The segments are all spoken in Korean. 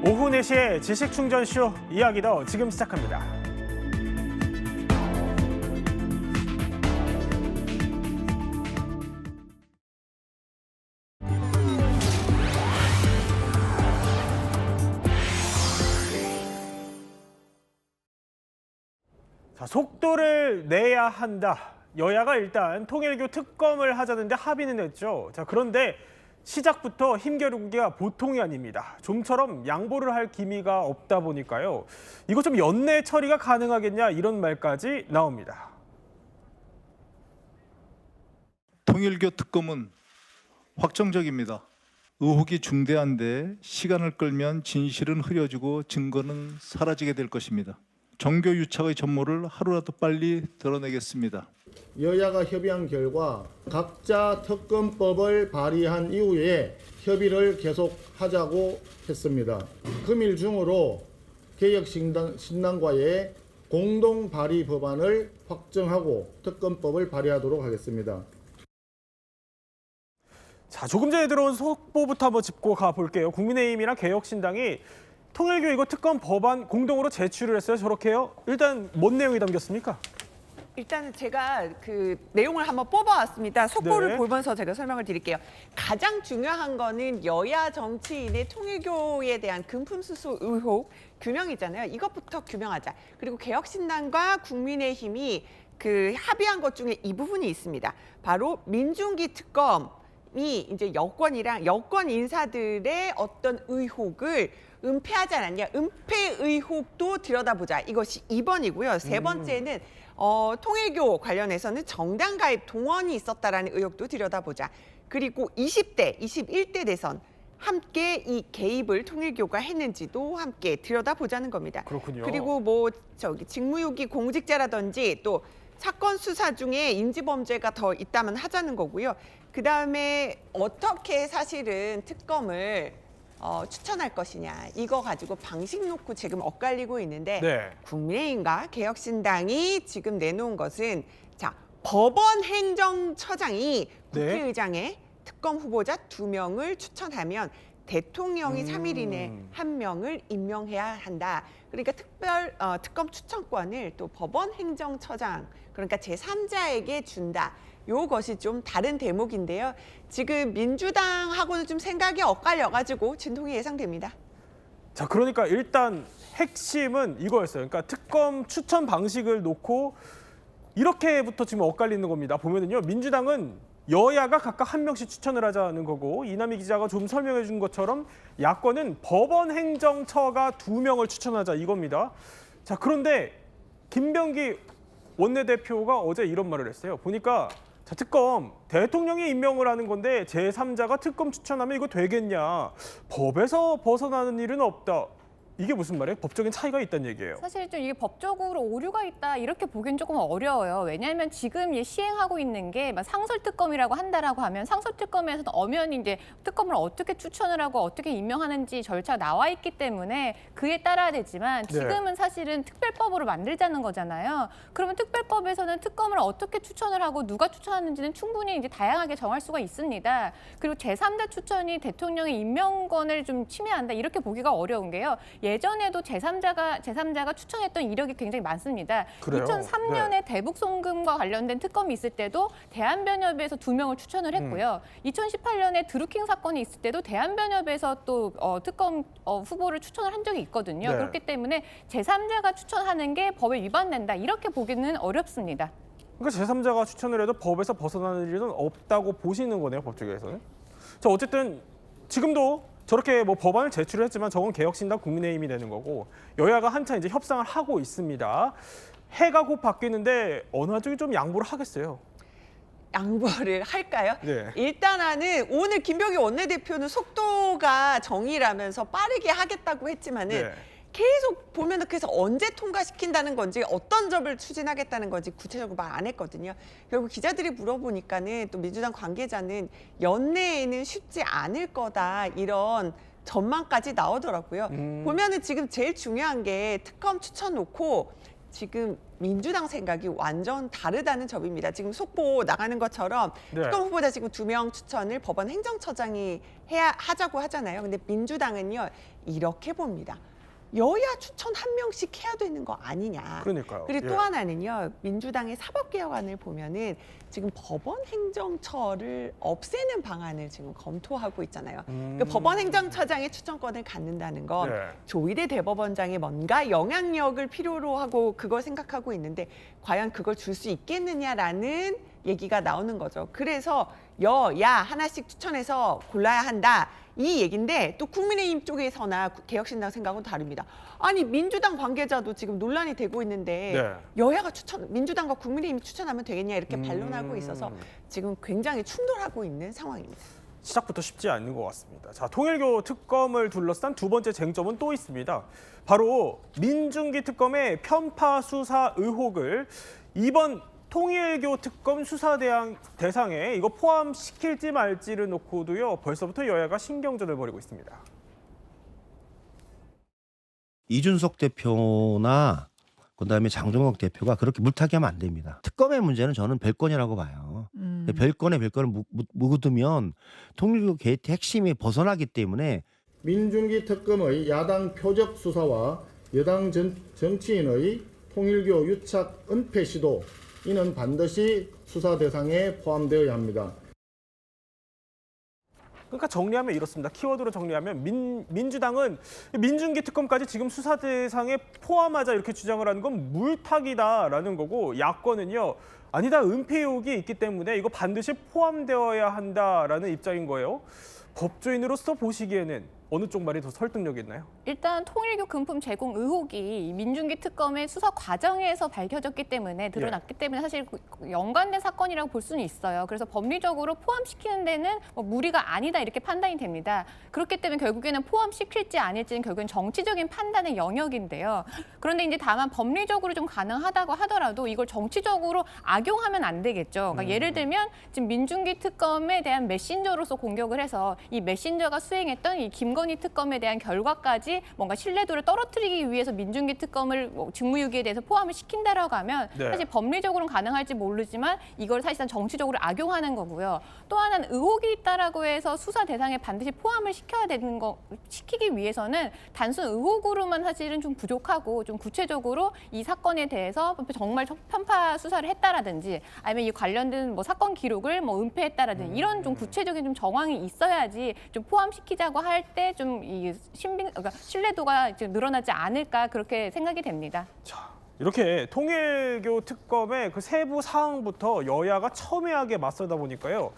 오후 4시에 지식충전쇼 이야기 더 지금 시작합니다. 자, 속도를 내야 한다. 여야가 일단 통일교 특검을 하자는데 합의는 했죠. 자, 그런데 시작부터 힘겨루기가 보통이 아닙니다. 좀처럼 양보를 할 기미가 없다 보니까요. 이거 좀 연내 처리가 가능하겠냐 이런 말까지 나옵니다. 통일교 특검은 확정적입니다. 의혹이 중대한데 시간을 끌면 진실은 흐려지고 증거는 사라지게 될 것입니다. 정교 유착의 전모를 하루라도 빨리 드러내겠습니다. 여야가 협의한 결과 각자 특검법을 발의한 이후에 협의를 계속하자고 했습니다. 금일 중으로 개혁신당과의 공동 발의 법안을 확정하고 특검법을 발의하도록 하겠습니다. 자, 조금 전에 들어온 속보부터 한번 짚고 가볼게요. 국민의힘이랑 개혁신당이 통일교 이거 특검 법안 공동으로 제출을 했어요. 저렇게요. 일단 뭔 내용이 담겼습니까? 일단은 제가 그 내용을 한번 뽑아왔습니다. 속보를 네. 보면서 제가 설명을 드릴게요. 가장 중요한 거는 여야 정치인의 통일교에 대한 금품수수 의혹 규명이잖아요. 이것부터 규명하자. 그리고 개혁신당과 국민의힘이 그 합의한 것 중에 이 부분이 있습니다. 바로 민중기 특검이 이제 여권이랑 여권 인사들의 어떤 의혹을 은폐하지 않았냐. 은폐 의혹도 들여다보자. 이것이 2번이고요. 세 번째는 통일교 관련해서는 정당 가입 동원이 있었다라는 의혹도 들여다보자. 그리고 20대, 21대 대선 함께 이 개입을 통일교가 했는지도 함께 들여다보자는 겁니다. 그렇군요. 그리고 뭐 직무유기 공직자라든지 또 사건 수사 중에 인지범죄가 더 있다면 하자는 거고요. 그다음에 어떻게 사실은 특검을 추천할 것이냐 이거 가지고 방식 놓고 지금 엇갈리고 있는데 네. 국민의힘과 개혁신당이 지금 내놓은 것은 자 법원 행정처장이 국회의장에 특검 후보자 2명을 추천하면 대통령이 3일 이내 1명을 임명해야 한다. 그러니까 특검 추천권을 또 법원 행정처장 그러니까 제3자에게 준다. 요것이 좀 다른 대목인데요. 지금 민주당하고는 좀 생각이 엇갈려가지고 진통이 예상됩니다. 자, 그러니까 일단 핵심은 이거였어요. 그러니까 특검 추천 방식을 놓고 이렇게부터 지금 엇갈리는 겁니다. 보면은요, 민주당은 여야가 각각 1명씩 추천을 하자는 거고 이남희 기자가 좀 설명해 준 것처럼 야권은 법원 행정처가 2명을 추천하자 이겁니다. 자, 그런데 김병기 원내대표가 어제 이런 말을 했어요. 보니까 자, 특검 대통령이 임명을 하는 건데 제3자가 특검 추천하면 이거 되겠냐. 법에서 벗어나는 일은 없다. 이게 무슨 말이에요? 법적인 차이가 있다는 얘기예요. 사실 좀 이게 법적으로 오류가 있다 이렇게 보기엔 조금 어려워요. 왜냐하면 지금 시행하고 있는 게 상설특검이라고 한다라고 하면 상설특검에서는 엄연히 이제 특검을 어떻게 추천을 하고 어떻게 임명하는지 절차가 나와 있기 때문에 그에 따라야 되지만 지금은 사실은 특별법으로 만들자는 거잖아요. 그러면 특별법에서는 특검을 어떻게 추천을 하고 누가 추천하는지는 충분히 이제 다양하게 정할 수가 있습니다. 그리고 제3자 추천이 대통령의 임명권을 좀 침해한다 이렇게 보기가 어려운 게요. 예전에도 제3자가 추천했던 이력이 굉장히 많습니다. 그래요? 2003년에 대북 송금과 관련된 특검이 있을 때도 대한변협에서 2명을 추천을 했고요. 2018년에 드루킹 사건이 있을 때도 대한변협에서 또 특검 후보를 추천을 한 적이 있거든요. 네. 그렇기 때문에 제3자가 추천하는 게 법에 위반된다 이렇게 보기는 어렵습니다. 그러니까 제3자가 추천을 해도 법에서 벗어나는 일은 없다고 보시는 거네요, 법조계에서는. 자, 어쨌든 지금도 저렇게 뭐 법안을 제출했지만 저건 개혁신당 국민의힘이 되는 거고 여야가 한참 이제 협상을 하고 있습니다. 해가 곧 바뀌는데 어느 한쪽이 좀 양보를 하겠어요. 양보를 할까요? 네. 일단은 오늘 김병기 원내대표는 속도가 정의라면서 빠르게 하겠다고 했지만은 네. 계속 보면은 그래서 언제 통과시킨다는 건지 어떤 점을 추진하겠다는 건지 구체적으로 말 안 했거든요. 결국 기자들이 물어보니까는 또 민주당 관계자는 연내에는 쉽지 않을 거다 이런 전망까지 나오더라고요. 보면은 지금 제일 중요한 게 특검 추천 놓고 지금 민주당 생각이 완전 다르다는 점입니다. 지금 속보 나가는 것처럼 네. 특검 후보자 지금 2명 추천을 법원 행정처장이 하자고 하잖아요. 근데 민주당은요 이렇게 봅니다. 여야 추천 1명씩 해야 되는 거 아니냐. 그러니까요. 그리고 예. 또 하나는요. 민주당의 사법개혁안을 보면은 지금 법원 행정처를 없애는 방안을 지금 검토하고 있잖아요. 그러니까 법원 행정처장의 추천권을 갖는다는 건 네. 조희대 대법원장의 뭔가 영향력을 필요로 하고 그걸 생각하고 있는데 과연 그걸 줄 수 있겠느냐라는 얘기가 나오는 거죠. 그래서 여야 하나씩 추천해서 골라야 한다. 이 얘기인데 또 국민의힘 쪽에서나 개혁신당 생각은 다릅니다. 아니 민주당 관계자도 지금 논란이 되고 있는데 네. 여야가 민주당과 국민의힘이 추천하면 되겠냐 이렇게 반론하고 있어서 지금 굉장히 충돌하고 있는 상황입니다. 시작부터 쉽지 않은 것 같습니다. 자, 통일교 특검을 둘러싼 두 번째 쟁점은 또 있습니다. 바로 민중기 특검의 편파 수사 의혹을 이번 통일교 특검 수사 대상에 이거 포함시킬지 말지를 놓고도요. 벌써부터 여야가 신경전을 벌이고 있습니다. 이준석 대표나 그다음에 장종혁 대표가 그렇게 물타기 하면 안 됩니다. 특검의 문제는 저는 별건이라고 봐요. 별건을 묻으면 통일교 게이트 핵심이 벗어나기 때문에 민중기 특검의 야당 표적 수사와 여당 정치인의 통일교 유착 은폐 시도 이는 반드시 수사 대상에 포함되어야 합니다. 그러니까 정리하면 이렇습니다. 키워드로 정리하면 민주당은 민중기 특검까지 지금 수사 대상에 포함하자 이렇게 주장을 하는 건 물타기다라는 거고 야권은요. 아니다. 은폐 의혹이 있기 때문에 이거 반드시 포함되어야 한다라는 입장인 거예요. 법조인으로서 보시기에는 어느 쪽 말이 더 설득력 있나요? 일단 통일교 금품 제공 의혹이 민중기 특검의 수사 과정에서 밝혀졌기 때문에 드러났기 때문에 사실 연관된 사건이라고 볼 수는 있어요. 그래서 법리적으로 포함시키는 데는 뭐 무리가 아니다 이렇게 판단이 됩니다. 그렇기 때문에 결국에는 포함시킬지 아닐지는 결국엔 정치적인 판단의 영역인데요. 그런데 이제 다만 법리적으로 좀 가능하다고 하더라도 이걸 정치적으로 악용하면 안 되겠죠. 그러니까 예를 들면 지금 민중기 특검에 대한 메신저로서 공격을 해서 이 메신저가 수행했던 이 김건희 특검에 대한 결과까지 뭔가 신뢰도를 떨어뜨리기 위해서 민중기 특검을 직무유기에 대해서 포함을 시킨다라고 하면 네. 사실 법리적으로는 가능할지 모르지만 이걸 사실상 정치적으로 악용하는 거고요. 또 하나는 의혹이 있다라고 해서 수사 대상에 반드시 포함을 시키기 위해서는 단순 의혹으로만 사실은 좀 부족하고 좀 구체적으로 이 사건에 대해서 정말 편파 수사를 했다라든지 아니면 이 관련된 뭐 사건 기록을 뭐 은폐했다라든지 이런 좀 구체적인 좀 정황이 있어야지 좀 포함시키자고 할 때 좀 이 그러니까 신뢰도가 이제 늘어나지 않을까 그렇게 생각이 됩니다. 자, 이렇게 통일교 특검의 그 세부 사항부터 여야가 첨예하게 맞서다 보니까요.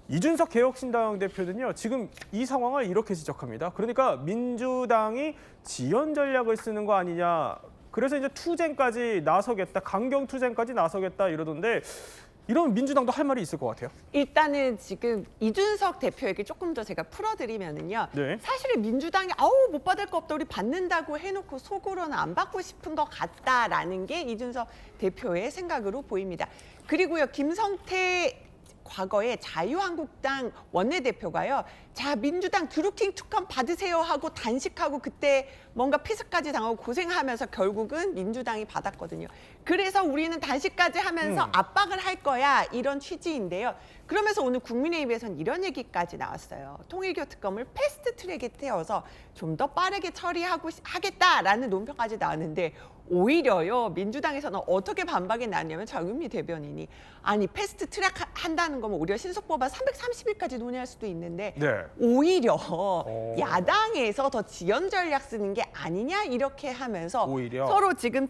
이준석 개혁신당 대표는요. 지금 이 상황을 이렇게 지적합니다. 그러니까 민주당이 지연 전략을 쓰는 거 아니냐. 그래서 이제 투쟁까지 나서겠다. 강경 투쟁까지 나서겠다 이러던데 이런 민주당도 할 말이 있을 것 같아요. 일단은 지금 이준석 대표에게 조금 더 제가 풀어드리면은요. 네. 사실은 민주당이 못 받을 거 없다 우리 받는다고 해놓고 속으로는 안 받고 싶은 것 같다라는 게 이준석 대표의 생각으로 보입니다. 그리고요 김성태 과거에 자유한국당 원내대표가요. 자 민주당 드루킹 특검 받으세요 하고 단식하고 그때 뭔가 피습까지 당하고 고생하면서 결국은 민주당이 받았거든요. 그래서 우리는 단식까지 하면서 압박을 할 거야 이런 취지인데요. 그러면서 오늘 국민의힘에서는 이런 얘기까지 나왔어요. 통일교 특검을 패스트 트랙에 태워서 좀 더 빠르게 처리하겠다라는 논평까지 나왔는데 오히려요 민주당에서는 어떻게 반박이 나왔냐면 장윤미 대변인이 아니 패스트 트랙 한다는 거면 오히려 신속법안 330일까지 논의할 수도 있는데 네. 오히려 야당에서 더 지연 전략 쓰는 게 아니냐 이렇게 하면서 오히려? 서로 지금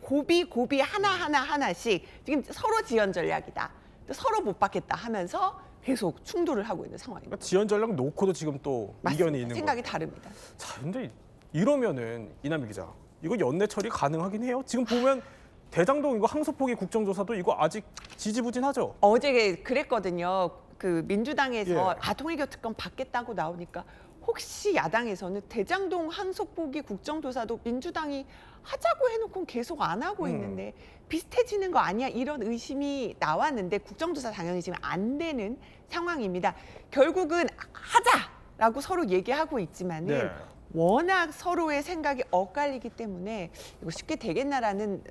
고비 하나씩 지금 서로 지연 전략이다. 서로 못 받겠다 하면서 계속 충돌을 하고 있는 상황입니다. 그러니까 지연 전략 놓고도 지금 또 의견이 있는 생각이 거예요. 다릅니다. 자, 근데 이러면은 이남희 기자, 이거 연내 처리 가능하긴 해요? 지금 보면 대장동 이거 항소포기 국정조사도 이거 아직 지지부진하죠? 어제 그랬거든요. 그 민주당에서 예. 통일교 특검 받겠다고 나오니까 혹시 야당에서는 대장동 항소포기 국정조사도 민주당이 하자고 해놓고 계속 안 하고 있는데 비슷해지는 거 아니야 이런 의심이 나왔는데 국정조사 당연히 지금 안 되는 상황입니다. 결국은 하자라고 서로 얘기하고 있지만은 네. 워낙 서로의 생각이 엇갈리기 때문에 이거 쉽게 되겠나라는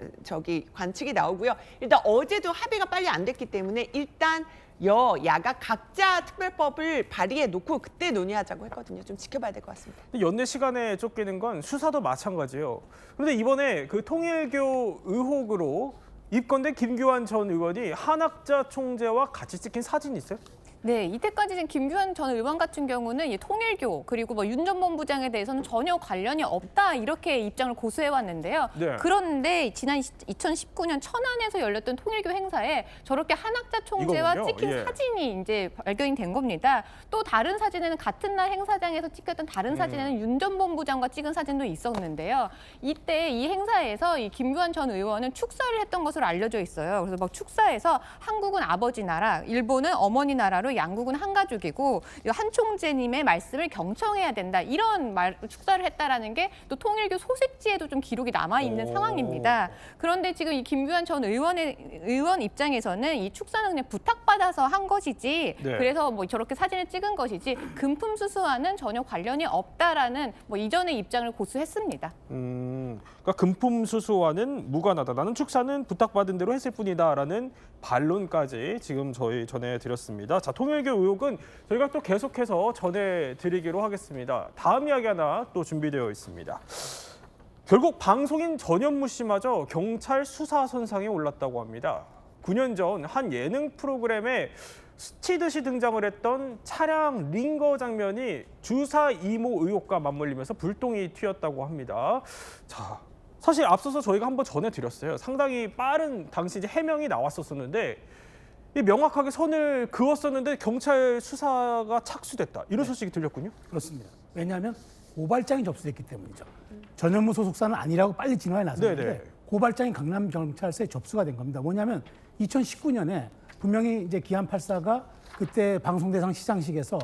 관측이 나오고요. 일단 어제도 합의가 빨리 안 됐기 때문에 일단 여야가 각자 특별법을 발의해 놓고 그때 논의하자고 했거든요. 좀 지켜봐야 될 것 같습니다. 연내 시간에 쫓기는 건 수사도 마찬가지예요. 그런데 이번에 그 통일교 의혹으로 입건된 김규환 전 의원이 한학자 총재와 같이 찍힌 사진이 있어요? 네, 이때까지 지금 김규환 전 의원 같은 경우는 이 통일교 그리고 뭐 윤 전 본부장에 대해서는 전혀 관련이 없다 이렇게 입장을 고수해 왔는데요. 네. 그런데 지난 2019년 천안에서 열렸던 통일교 행사에 저렇게 한학자 총재와 이거군요. 찍힌 예. 사진이 이제 발견이 된 겁니다. 또 다른 사진에는 같은 날 행사장에서 찍혔던 다른 사진에는 윤 전 본부장과 찍은 사진도 있었는데요. 이때 이 행사에서 이 김규환 전 의원은 축사를 했던 것으로 알려져 있어요. 그래서 막 축사에서 한국은 아버지 나라, 일본은 어머니 나라로 양국은 한 가족이고 한 총재님의 말씀을 경청해야 된다. 이런 축사를 했다라는 게 또 통일교 소식지에도 좀 기록이 남아 있는 상황입니다. 그런데 지금 이 김규환 전 의원 입장에서는 이 축사는 그냥 부탁받아서 한 것이지. 네. 그래서 뭐 저렇게 사진을 찍은 것이지 금품 수수와는 전혀 관련이 없다라는 뭐 이전의 입장을 고수했습니다. 그러니까 금품 수수와는 무관하다. 나는 축사는 부탁받은 대로 했을 뿐이다라는 반론까지 지금 저희 전해드렸습니다. 자, 통일교 의혹은 저희가 또 계속해서 전해드리기로 하겠습니다. 다음 이야기 하나 또 준비되어 있습니다. 결국 방송인 전현무 씨마저 경찰 수사 선상에 올랐다고 합니다. 9년 전 한 예능 프로그램에 스치듯이 등장을 했던 차량 링거 장면이 주사 이모 의혹과 맞물리면서 불똥이 튀었다고 합니다. 자, 사실 앞서서 저희가 한번 전해드렸어요. 상당히 빠른 당시 이제 해명이 나왔었는데 이 명확하게 선을 그었었는데 경찰 수사가 착수됐다. 이런 소식이 들렸군요. 그렇습니다. 왜냐하면 고발장이 접수됐기 때문이죠. 전현무 소속사는 아니라고 빨리 진화해 나섰는데 네네. 고발장이 강남경찰서에 접수가 된 겁니다. 뭐냐면 2019년에 분명히 이제 기안 84가 그때 방송대상 시상식에서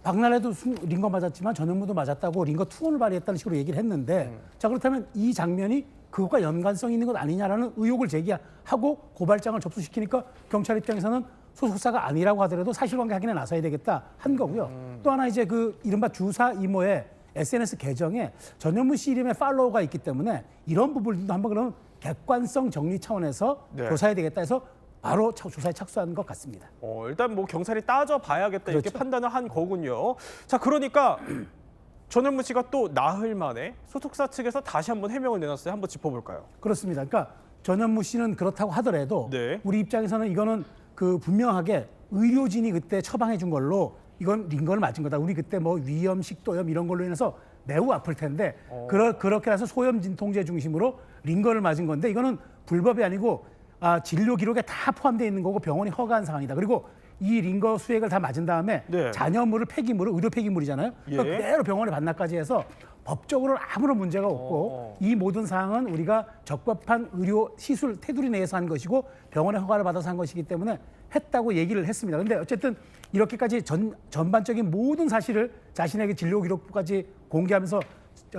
박나래도 링거 맞았지만 전현무도 맞았다고 링거 투혼을 발휘했다는 식으로 얘기를 했는데 자 그렇다면 이 장면이 그것과 연관성이 있는 것 아니냐라는 의혹을 제기하고 고발장을 접수시키니까 경찰 입장에서는 소속사가 아니라고 하더라도 사실관계 확인에 나서야 되겠다 한 거고요. 또 하나 이제 그 이른바 주사 이모의 SNS 계정에 전현무 씨 이름의 팔로워가 있기 때문에 이런 부분도 한번 그럼 객관성 정리 차원에서 네. 조사해야 되겠다 해서 바로 조사에 착수한 것 같습니다. 일단 뭐 경찰이 따져봐야겠다 이렇게 그렇죠. 판단을 한 거군요. 자, 그러니까 전현무 씨가 또 나흘 만에 소속사 측에서 다시 한번 해명을 내놨어요. 한번 짚어볼까요? 그렇습니다. 그러니까 전현무 씨는 그렇다고 하더라도 네. 우리 입장에서는 이거는 그 분명하게 의료진이 그때 처방해 준 걸로 이건 링거를 맞은 거다. 우리 그때 뭐 위염, 식도염 이런 걸로 인해서 매우 아플 텐데 그렇게 해서 소염 진통제 중심으로 링거를 맞은 건데 이거는 불법이 아니고 진료 기록에 다 포함되어 있는 거고 병원이 허가한 상황이다. 그리고 이 링거 수액을 다 맞은 다음에 네. 잔여물을 폐기물을 의료 폐기물이잖아요. 그러니까 예. 그대로 병원에 반납까지 해서 법적으로 아무런 문제가 없고 이 모든 사항은 우리가 적법한 의료 시술 테두리 내에서 한 것이고 병원의 허가를 받아서 한 것이기 때문에 했다고 얘기를 했습니다. 그런데 어쨌든 이렇게까지 전반적인 모든 사실을 자신에게 진료 기록부까지 공개하면서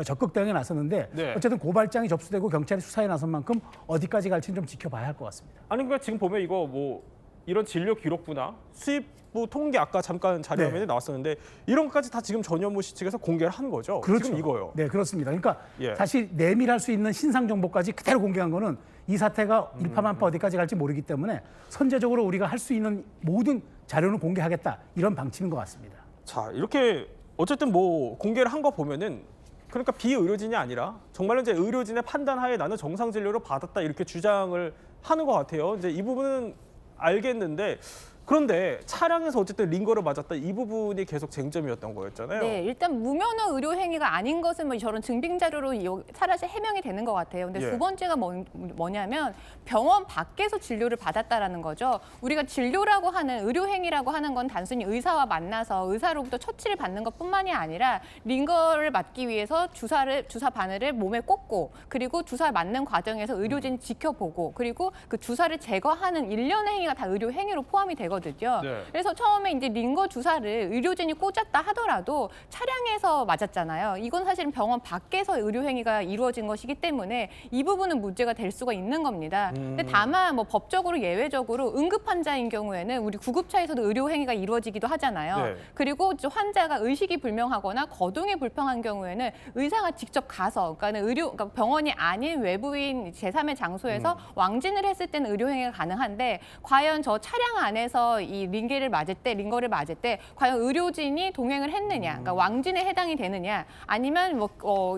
적극 대응에 나섰는데 네. 어쨌든 고발장이 접수되고 경찰이 수사에 나선 만큼 어디까지 갈지는 좀 지켜봐야 할 것 같습니다. 아니 그러니까 지금 보면 이거 뭐 이런 진료 기록부나 수입부 통계 아까 잠깐 자료 화면에 네. 나왔었는데 이런 것까지 다 지금 전현무 씨 측에서 공개를 한 거죠. 그렇죠. 지금 이거요. 네, 그렇습니다. 그러니까 예. 사실 내밀할 수 있는 신상 정보까지 그대로 공개한 거는 이 사태가 일파만파 어디까지 갈지 모르기 때문에 선제적으로 우리가 할 수 있는 모든 자료는 공개하겠다 이런 방침인 것 같습니다. 자, 이렇게 어쨌든 뭐 공개를 한 거 보면은 그러니까 비의료진이 아니라 정말로 이제 의료진의 판단하에 나는 정상 진료를 받았다 이렇게 주장을 하는 것 같아요. 이제 이 부분은 알겠는데 그런데 차량에서 어쨌든 링거를 맞았다 이 부분이 계속 쟁점이었던 거였잖아요. 네, 일단 무면허 의료 행위가 아닌 것은 뭐 저런 증빙 자료로 차라리 해명이 되는 것 같아요. 근데 예. 두 번째가 뭐냐면 병원 밖에서 진료를 받았다라는 거죠. 우리가 진료라고 하는 의료 행위라고 하는 건 단순히 의사와 만나서 의사로부터 처치를 받는 것뿐만이 아니라 링거를 맞기 위해서 주사 바늘을 몸에 꽂고 그리고 주사 맞는 과정에서 의료진이 지켜보고 그리고 그 주사를 제거하는 일련의 행위가 다 의료 행위로 포함이 되거든요. 되거든요. 네. 그래서 처음에 이제 링거 주사를 의료진이 꽂았다 하더라도 차량에서 맞았잖아요. 이건 사실은 병원 밖에서 의료 행위가 이루어진 것이기 때문에 이 부분은 문제가 될 수가 있는 겁니다. 근데 다만 뭐 법적으로 예외적으로 응급 환자인 경우에는 우리 구급차에서도 의료 행위가 이루어지기도 하잖아요. 네. 그리고 환자가 의식이 불명하거나 거동이 불편한 경우에는 의사가 직접 가서, 그러니까 병원이 아닌 외부인 제3의 장소에서 왕진을 했을 때는 의료 행위가 가능한데, 과연 저 차량 안에서 이 링거를 맞을 때 과연 의료진이 동행을 했느냐, 그러니까 왕진에 해당이 되느냐, 아니면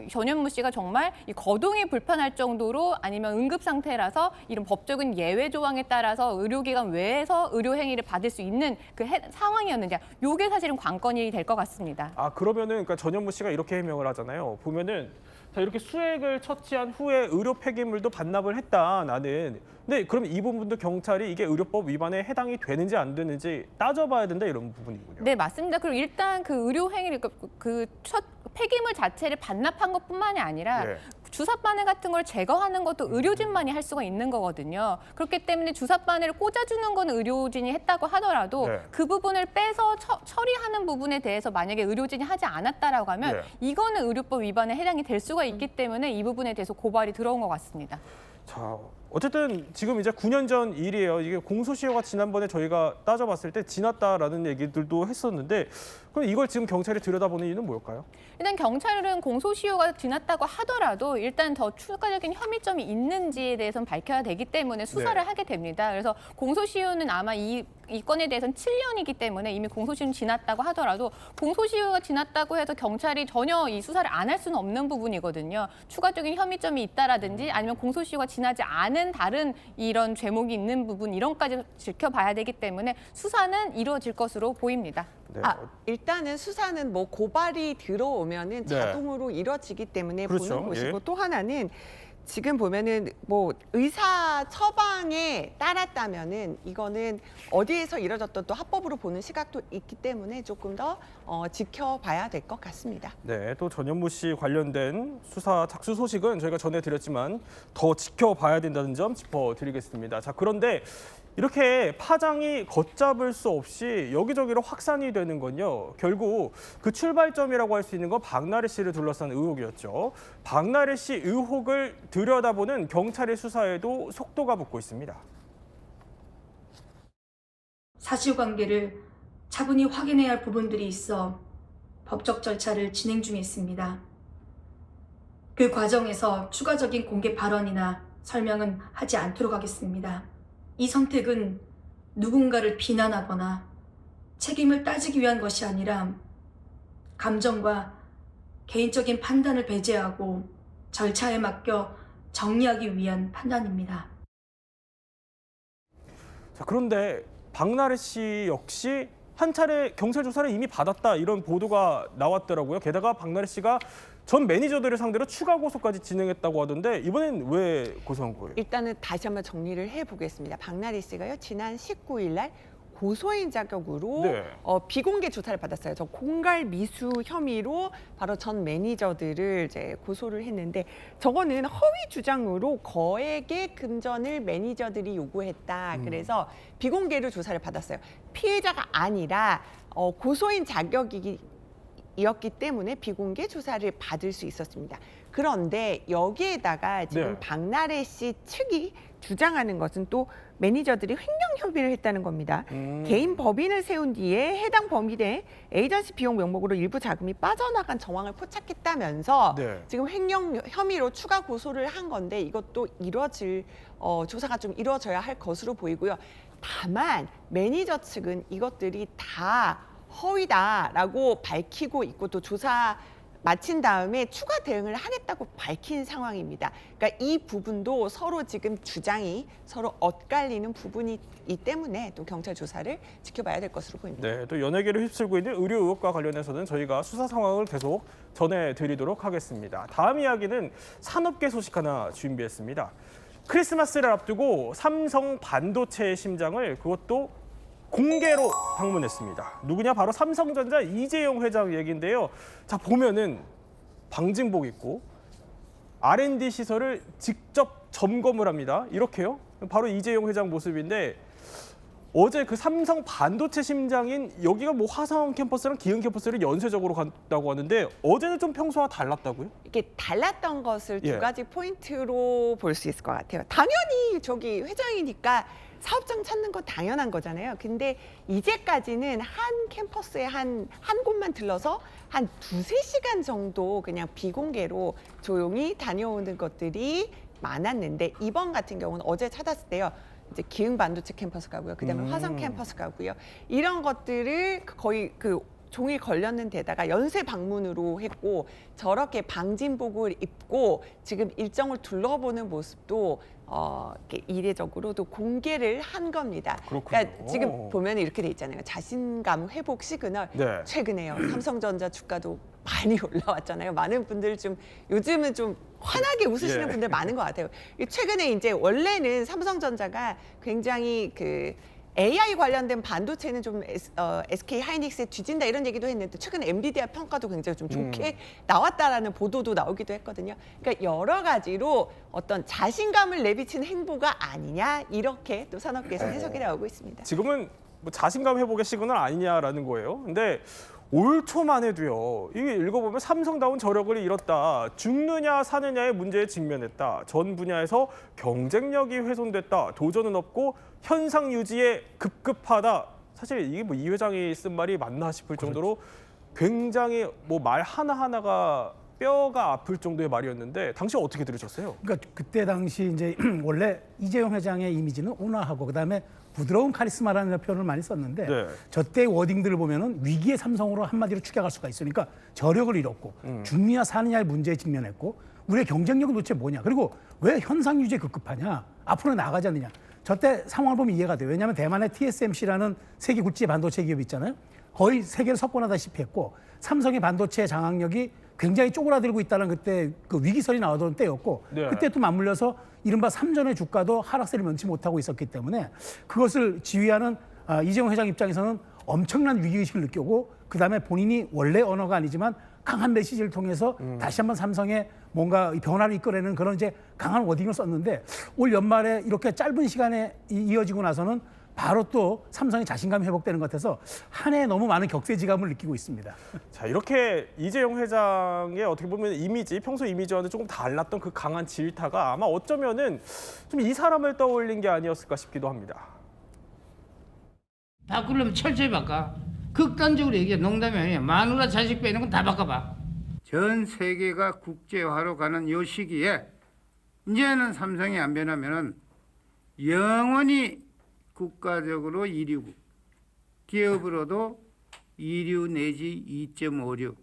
전현무 씨가 정말 이 거동이 불편할 정도로 아니면 응급 상태라서 이런 법적인 예외 조항에 따라서 의료기관 외에서 의료 행위를 받을 수 있는 그 상황이었느냐, 이게 사실은 관건이 될 것 같습니다. 아, 그러면은 그러니까 전현무 씨가 이렇게 해명을 하잖아요. 보면은 자, 이렇게 수액을 처치한 후에 의료 폐기물도 반납을 했다, 나는. 근데 그럼 이 부분도 경찰이 이게 의료법 위반에 해당이 되는지 안 되는지 따져봐야 된다, 이런 부분이군요. 네, 맞습니다. 그리고 일단 그 의료 행위를 첫 폐기물 자체를 반납한 것뿐만이 아니라 네. 주사 바늘 같은 걸 제거하는 것도 의료진만이 할 수가 있는 거거든요. 그렇기 때문에 주사 바늘을 꽂아주는 건 의료진이 했다고 하더라도 네. 그 부분을 빼서 처리하는 부분에 대해서 만약에 의료진이 하지 않았다라고 하면 네. 이거는 의료법 위반에 해당이 될 수가 있기 때문에 이 부분에 대해서 고발이 들어온 것 같습니다. 자, 어쨌든 지금 이제 9년 전 일이에요. 이게 공소시효가 지난번에 저희가 따져봤을 때 지났다라는 얘기들도 했었는데, 그럼 이걸 지금 경찰이 들여다보는 이유는 뭘까요? 일단 경찰은 공소시효가 지났다고 하더라도 일단 더 추가적인 혐의점이 있는지에 대해서는 밝혀야 되기 때문에 수사를 네. 하게 됩니다. 그래서 공소시효는 아마 이 건에 대해서는 7년이기 때문에 이미 공소시효는 지났다고 하더라도 공소시효가 지났다고 해서 경찰이 전혀 이 수사를 안 할 수는 없는 부분이거든요. 추가적인 혐의점이 있다라든지 아니면 공소시효가 지나지 않은 다른 이런 죄목이 있는 부분, 이런까지 지켜봐야 되기 때문에 수사는 이루어질 것으로 보입니다. 네. 일단은 수사는 뭐 고발이 들어오면은 네. 자동으로 이뤄지기 때문에 그렇죠. 보는 것이고, 예. 또 하나는 지금 보면은 뭐 의사 처방에 따랐다면은 이거는 어디에서 이뤄졌던 또 합법으로 보는 시각도 있기 때문에 조금 더 지켜봐야 될 것 같습니다. 네, 또 전현무 씨 관련된 수사 착수 소식은 저희가 전해드렸지만 더 지켜봐야 된다는 점 짚어드리겠습니다. 자, 그런데 이렇게 파장이 걷잡을 수 없이 여기저기로 확산이 되는 건요, 결국 그 출발점이라고 할 수 있는 건 박나래 씨를 둘러싼 의혹이었죠. 박나래 씨 의혹을 들여다보는 경찰의 수사에도 속도가 붙고 있습니다. 사실관계를 차분히 확인해야 할 부분들이 있어 법적 절차를 진행 중에 있습니다. 그 과정에서 추가적인 공개 발언이나 설명은 하지 않도록 하겠습니다. 이 선택은 누군가를 비난하거나 책임을 따지기 위한 것이 아니라 감정과 개인적인 판단을 배제하고 절차에 맡겨 정리하기 위한 판단입니다. 자, 그런데 박나래 씨 역시 한 차례 경찰 조사를 이미 받았다, 이런 보도가 나왔더라고요. 게다가 박나래 씨가 전 매니저들을 상대로 추가 고소까지 진행했다고 하던데, 이번엔 왜 고소한 거예요? 일단은 다시 한번 정리를 해보겠습니다. 박나래 씨가요, 지난 19일 날 고소인 자격으로 네. 비공개 조사를 받았어요. 저 공갈 미수 혐의로 바로 전 매니저들을 이제 고소를 했는데, 저거는 허위 주장으로 거액의 금전을 매니저들이 요구했다. 그래서 비공개로 조사를 받았어요. 피해자가 아니라 고소인 자격이었기 때문에 비공개 조사를 받을 수 있었습니다. 그런데 여기에다가 지금 네. 박나래 씨 측이 주장하는 것은 또 매니저들이 횡령 협의를 했다는 겁니다. 개인 법인을 세운 뒤에 해당 범위 내 에이전시 비용 명목으로 일부 자금이 빠져나간 정황을 포착했다면서 네. 지금 횡령 혐의로 추가 고소를 한 건데, 이것도 조사가 좀 이루어져야 할 것으로 보이고요. 다만 매니저 측은 이것들이 다 허위다라고 밝히고 있고, 또 조사 마친 다음에 추가 대응을 하겠다고 밝힌 상황입니다. 그러니까 이 부분도 서로 지금 주장이 서로 엇갈리는 부분이기 때문에 또 경찰 조사를 지켜봐야 될 것으로 보입니다. 네, 또 연예계를 휩쓸고 있는 의료 의혹과 관련해서는 저희가 수사 상황을 계속 전해드리도록 하겠습니다. 다음 이야기는 산업계 소식 하나 준비했습니다. 크리스마스를 앞두고 삼성 반도체의 심장을 그것도 공개로 방문했습니다. 누구냐? 바로 삼성전자 이재용 회장 얘기인데요. 자, 보면은 방진복 입고 R&D 시설을 직접 점검을 합니다. 이렇게요. 바로 이재용 회장 모습인데, 어제 그 삼성 반도체 심장인 여기가 뭐 화성 캠퍼스랑 기흥 캠퍼스를 연쇄적으로 간다고 하는데 어제는 좀 평소와 달랐다고요? 이게 달랐던 것을 예. 두 가지 포인트로 볼 수 있을 것 같아요. 당연히 저기 회장이니까 사업장 찾는 건 당연한 거잖아요. 근데 이제까지는 한 캠퍼스에 한 곳만 들러서 한 2~3시간 정도 그냥 비공개로 조용히 다녀오는 것들이 많았는데 이번 같은 경우는 어제 찾았을 때요. 이제 기흥 반도체 캠퍼스 가고요. 그다음에 화성 캠퍼스 가고요. 이런 것들을 거의 그 종일 걸렸는 데다가 연쇄 방문으로 했고 저렇게 방진복을 입고 지금 일정을 둘러보는 모습도 이렇게 이례적으로도 공개를 한 겁니다. 그렇군요. 그러니까 지금 보면 이렇게 돼 있잖아요. 자신감 회복 시그널. 네. 최근에요. 삼성전자 주가도 많이 올라왔잖아요. 많은 분들 좀 요즘은 좀 환하게 웃으시는 예. 분들 많은 것 같아요. 최근에 이제 원래는 삼성전자가 굉장히 그 AI 관련된 반도체는 좀 SK 하이닉스에 뒤진다 이런 얘기도 했는데 최근에 엔비디아 평가도 굉장히 좀 좋게 나왔다라는 보도도 나오기도 했거든요. 그러니까 여러 가지로 어떤 자신감을 내비친 행보가 아니냐 이렇게 또 산업계에서 해석이 나오고 있습니다. 지금은 뭐 자신감 회복의 시그널 아니냐라는 거예요. 근데 올 초만 해도요. 이게 읽어보면 삼성다운 저력을 잃었다. 죽느냐 사느냐의 문제에 직면했다. 전 분야에서 경쟁력이 훼손됐다. 도전은 없고 현상 유지에 급급하다. 사실 이게 뭐 이 회장이 쓴 말이 맞나 싶을 정도로 굉장히 뭐 말 하나하나가 뼈가 아플 정도의 말이었는데 당시 어떻게 들으셨어요? 그러니까 그때 당시 이제 원래 이재용 회장의 이미지는 온화하고 그다음에 부드러운 카리스마라는 표현을 많이 썼는데 네. 저때 워딩들을 보면은 위기의 삼성으로 한마디로 추격할 수가 있으니까 저력을 잃었고 죽느냐 사느냐의 문제에 직면했고 우리의 경쟁력은 도대체 뭐냐 그리고 왜 현상 유지에 급급하냐 앞으로 나가지 않느냐 저때 상황을 보면 이해가 돼요. 왜냐하면 대만의 TSMC라는 세계 굴지의 반도체 기업이 있잖아요. 거의 세계를 석권하다시피 했고 삼성의 반도체 장악력이 굉장히 쪼그라들고 있다는 그때 그 위기설이 나오던 때였고 네. 그때 또 맞물려서 이른바 삼전의 주가도 하락세를 면치 못하고 있었기 때문에 그것을 지휘하는 이재용 회장 입장에서는 엄청난 위기의식을 느끼고 그다음에 본인이 원래 언어가 아니지만 강한 메시지를 통해서 다시 한번 삼성의 뭔가 변화를 이끌어내는 그런 이제 강한 워딩을 썼는데 올 연말에 이렇게 짧은 시간에 이어지고 나서는 바로 또 삼성의 자신감이 회복되는 것 같아서 한 해 너무 많은 격세지감을 느끼고 있습니다. 자, 이렇게 이재용 회장의 어떻게 보면 이미지, 평소 이미지와는 조금 달랐던 그 강한 질타가 아마 어쩌면은 좀 이 사람을 떠올린 게 아니었을까 싶기도 합니다. 바꾸려면 철저히 바꿔. 극단적으로 얘기해. 농담이 아니야. 마누라 자식 빼는 건 다 바꿔봐. 전 세계가 국제화로 가는 이 시기에 이제는 삼성이 안 변하면은 영원히 국가적으로 1위고 기업으로도 2류 내지 2.56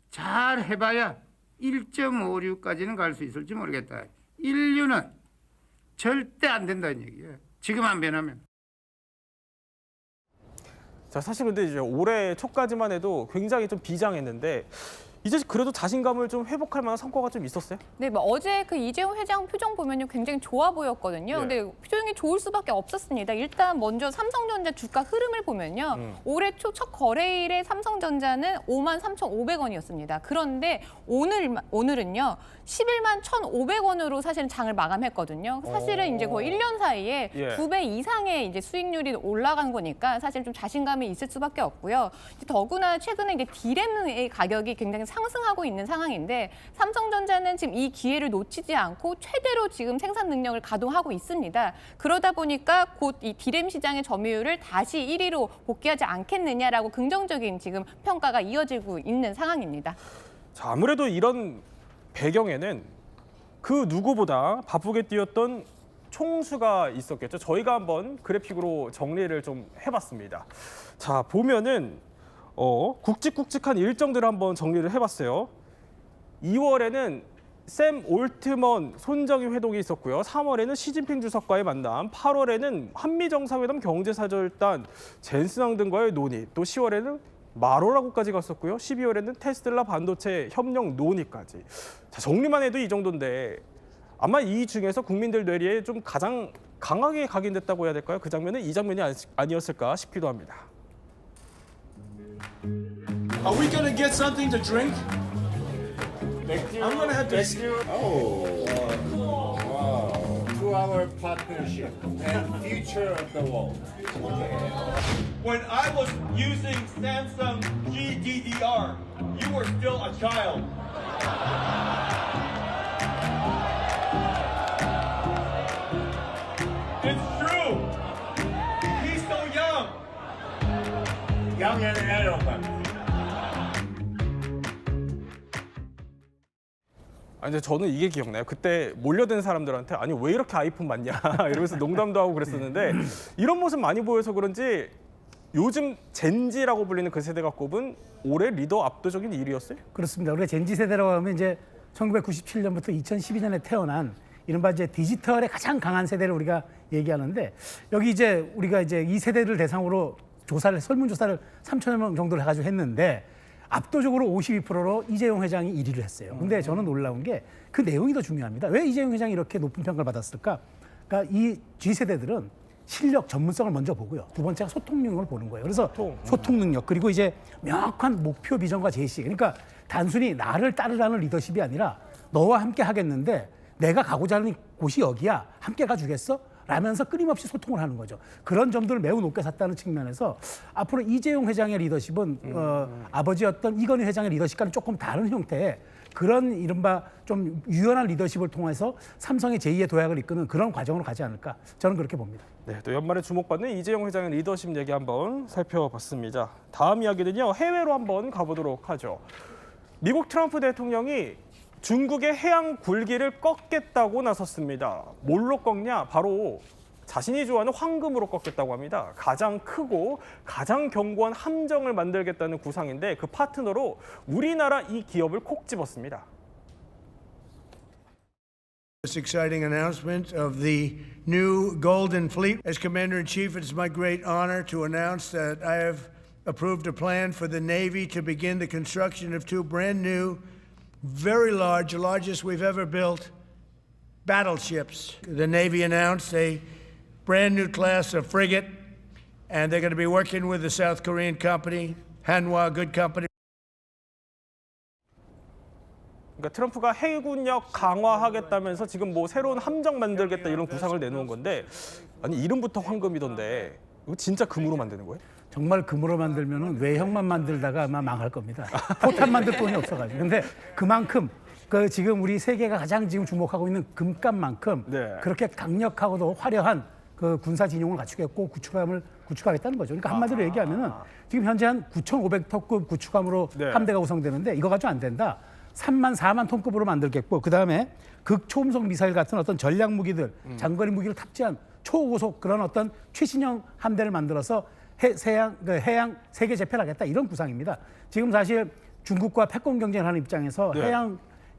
잘 해봐야 1.56까지는 갈 수 있을지 모르겠다. 1류는 절대 안 된다는 얘기예요. 지금 안 변하면. 자, 사실 근데 이제 올해 초까지만 해도 굉장히 좀 비장했는데 이제 그래도 자신감을 좀 회복할 만한 성과가 좀 있었어요? 네, 뭐 어제 그 이재용 회장 표정 보면요 굉장히 좋아 보였거든요. 예. 근데 표정이 좋을 수밖에 없었습니다. 일단 먼저 삼성전자 주가 흐름을 보면요. 올해 초 첫 거래일에 삼성전자는 53,500원이었습니다. 그런데 오늘은요 11만 1,500원으로 사실은 장을 마감했거든요. 사실은 이제 거의 1년 사이에 예. 2배 이상의 이제 수익률이 올라간 거니까 사실 좀 자신감이 있을 수밖에 없고요. 더구나 최근에 이제 디램의 가격이 굉장히 상승하고 있는 상황인데 삼성전자는 지금 이 기회를 놓치지 않고 최대로 지금 생산 능력을 가동하고 있습니다. 그러다 보니까 곧 이 디램 시장의 점유율을 다시 1위로 복귀하지 않겠느냐라고 긍정적인 지금 평가가 이어지고 있는 상황입니다. 자, 아무래도 이런 배경에는 그 누구보다 바쁘게 뛰었던 총수가 있었겠죠. 저희가 한번 그래픽으로 정리를 좀 해봤습니다. 자, 보면은 굵직굵직한 일정들을 한번 정리를 해봤어요. 2월에는 샘 올트먼 손정희 회동이 있었고요. 3월에는 시진핑 주석과의 만남, 8월에는 한미정상회담 경제사절단 젠슨왕 등과의 논의, 또 10월에는 마로라고까지 갔었고요. 12월에는 테슬라 반도체 협력 논의까지. 자, 정리만 해도 이 정도인데 아마 이 중에서 국민들 뇌리에 좀 가장 강하게 각인됐다고 해야 될까요? 그 장면은 이 장면이 아니었을까 싶기도 합니다. Are we gonna get something to drink? I'm gonna have to. Oh, wow. our partnership and future of the world. When I was using Samsung GDDR, you were still a child. It's true. He's so young. Young and arrogant. 아니, 근데 저는 이게 기억나요. 그때 몰려든 사람들한테 아니 왜 이렇게 아이폰 맞냐 이러면서 농담도 하고 그랬었는데 이런 모습 많이 보여서 그런지 요즘 젠지라고 불리는 그 세대가 꼽은 올해 리더 압도적인 1위였어요. 그렇습니다. 우리가 젠지 세대라고 하면 이제 1997년부터 2012년에 태어난 이른바 이제 디지털의 가장 강한 세대를 우리가 얘기하는데 여기 이제 우리가 이제 이 세대를 대상으로 설문조사를 3,000여 명 정도를 해가지고 했는데 압도적으로 52%로 이재용 회장이 1위를 했어요. 근데 저는 놀라운 게 그 내용이 더 중요합니다. 왜 이재용 회장이 이렇게 높은 평가를 받았을까? 그러니까 이 G세대들은 실력, 전문성을 먼저 보고요. 두 번째가 소통 능력을 보는 거예요. 그래서 소통 능력, 그리고 이제 명확한 목표, 비전과 제시. 그러니까 단순히 나를 따르라는 리더십이 아니라 너와 함께 하겠는데 내가 가고자 하는 곳이 여기야. 함께 가주겠어? 라면서 끊임없이 소통을 하는 거죠. 그런 점들을 매우 높게 샀다는 측면에서 앞으로 이재용 회장의 리더십은 아버지였던 이건희 회장의 리더십과는 조금 다른 형태의 그런 이른바 좀 유연한 리더십을 통해서 삼성의 제2의 도약을 이끄는 그런 과정으로 가지 않을까 저는 그렇게 봅니다. 네, 또 연말에 주목받는 이재용 회장의 리더십 얘기 한번 살펴봤습니다. 다음 이야기는요, 해외로 한번 가보도록 하죠. 미국 트럼프 대통령이 중국의 해양 굴기를 꺾겠다고 나섰습니다. 뭘로 꺾냐? 바로 자신이 좋아하는 황금으로 꺾겠다고 합니다. 가장 크고 가장 견고한 함정을 만들겠다는 구상인데 그 파트너로 우리나라 이 기업을 콕 집었습니다. This exciting announcement of the new Golden Fleet. As Commander-in-Chief, it is my great honor to announce that I have approved a plan for the Navy to begin the construction of two brand new, very large, the largest we've ever built, battleships. The Navy announced a brand new class of frigate, and they're going to be working with the South Korean company, Hanwha Good Company. 그러니까 트럼프가 해군력 강화하겠다면서 지금 뭐 새로운 함정 만들겠다 이런 구상을 내놓은 건데 아니 이름부터 황금이던데 이거 진짜 금으로 만드는 거예요? 정말 금으로 만들면은 외형만 만들다가 아마 망할 겁니다. 포탄 만들 돈이 없어가지고. 근데 그만큼 그 지금 우리 세계가 가장 지금 주목하고 있는 금값만큼 네. 그렇게 강력하고도 화려한 그 군사 진용을 갖추겠고 구축하겠다는 거죠. 그러니까 한마디로 얘기하면은 지금 현재 한 9,500톤급 구축함으로 네. 함대가 구성되는데 이거 가지고 안 된다. 3만 4만 톤급으로 만들겠고 그다음에 극초음속 미사일 같은 어떤 전략 무기들, 장거리 무기를 탑재한 초고속 그런 어떤 최신형 함대를 만들어서 해양 세계 재패를 하겠다 이런 구상입니다. 지금 사실 중국과 패권 경쟁을 하는 입장에서 네.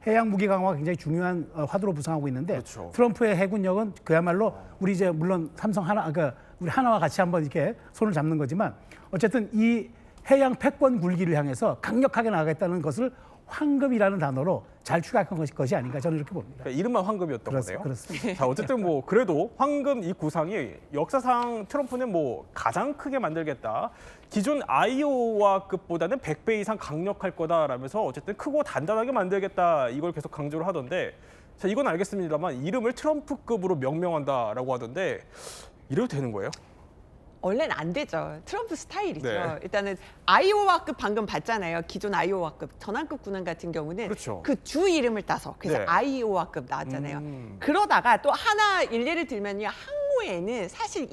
해양 무기 강화가 굉장히 중요한 화두로 부상하고 있는데 그렇죠. 트럼프의 해군력은 그야말로 우리 이제 물론 삼성 하나 그러니까 우리 하나와 같이 한번 이렇게 손을 잡는 거지만 어쨌든 이 해양 패권 굴기를 향해서 강력하게 나가겠다는 것을 황금이라는 단어로 잘 추가한 것이 아닌가 저는 이렇게 봅니다. 그러니까 이름만 황금이었던 거네요. 그렇습니다. 자, 어쨌든 뭐 그래도 황금 이 구상이 역사상 트럼프는 뭐 가장 크게 만들겠다. 기존 아이오와급보다는 100배 이상 강력할 거다라면서 어쨌든 크고 단단하게 만들겠다 이걸 계속 강조를 하던데 자, 이건 알겠습니다만 이름을 트럼프급으로 명명한다라고 하던데 이래도 되는 거예요? 원래는 안 되죠. 트럼프 스타일이죠. 네. 일단은 아이오와급 방금 봤잖아요. 기존 아이오와급 전함급 군함 같은 경우는 그렇죠. 그 주 이름을 따서 그래서 네. 아이오와급 나왔잖아요. 그러다가 또 하나 일례를 들면요. 항모에는 사실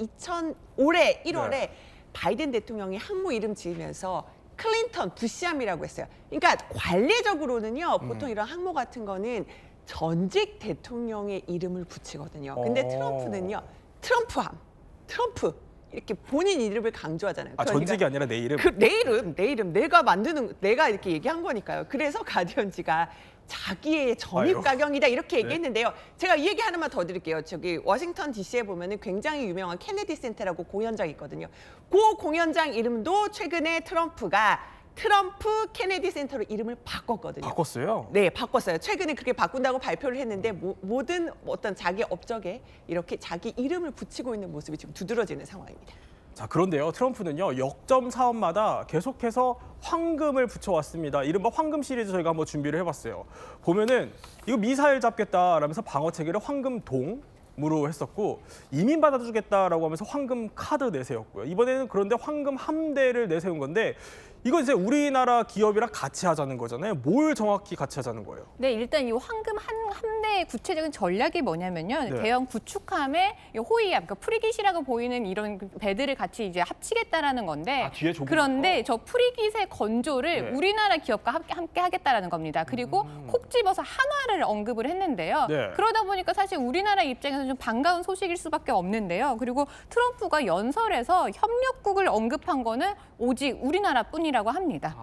올해 1월에 네. 바이든 대통령이 항모 이름 지으면서 클린턴, 부시함이라고 했어요. 그러니까 관례적으로는요. 보통 이런 항모 같은 거는 전직 대통령의 이름을 붙이거든요. 근데 트럼프는요. 트럼프함, 트럼프. 이렇게 본인 이름을 강조하잖아요. 아, 그러니까 전직이 아니라 내 이름? 내 이름, 내가 이렇게 얘기한 거니까요. 그래서 가디언지가 자기의 전입 가경이다 이렇게 얘기했는데요. 제가 이 얘기 하나만 더 드릴게요. 저기 워싱턴 DC에 보면은 굉장히 유명한 케네디 센터라고 공연장 있거든요. 그 공연장 이름도 최근에 트럼프가 트럼프 케네디 센터로 이름을 바꿨거든요. 바꿨어요? 네, 바꿨어요. 최근에 그렇게 바꾼다고 발표를 했는데 모든 어떤 자기 업적에 이렇게 자기 이름을 붙이고 있는 모습이 지금 두드러지는 상황입니다. 자, 그런데요. 트럼프는요. 역점 사업마다 계속해서 황금을 붙여왔습니다. 이른바 황금 시리즈 저희가 한번 준비를 해봤어요. 보면은 이거 미사일 잡겠다라면서 방어 체계를 황금동, 무로 했었고 이민 받아주겠다라고 하면서 황금 카드 내세웠고요. 이번에는 그런데 황금 함대를 내세운 건데 이건 이제 우리나라 기업이랑 같이 하자는 거잖아요. 뭘 정확히 같이 하자는 거예요? 네, 일단 이 황금 함대의 구체적인 전략이 뭐냐면요. 네. 대형 구축함에 호위함, 그러니까 프리깃이라고 보이는 이런 배들을 같이 이제 합치겠다라는 건데. 뒤에 좁으니까. 그런데 저 프리깃의 건조를 네. 우리나라 기업과 함께 하겠다라는 겁니다. 그리고 콕 집어서 한화를 언급을 했는데요. 네. 그러다 보니까 사실 우리나라 입장에서는 좀 반가운 소식일 수밖에 없는데요. 그리고 트럼프가 연설에서 협력국을 언급한 거는 오직 우리나라뿐이라고 합니다.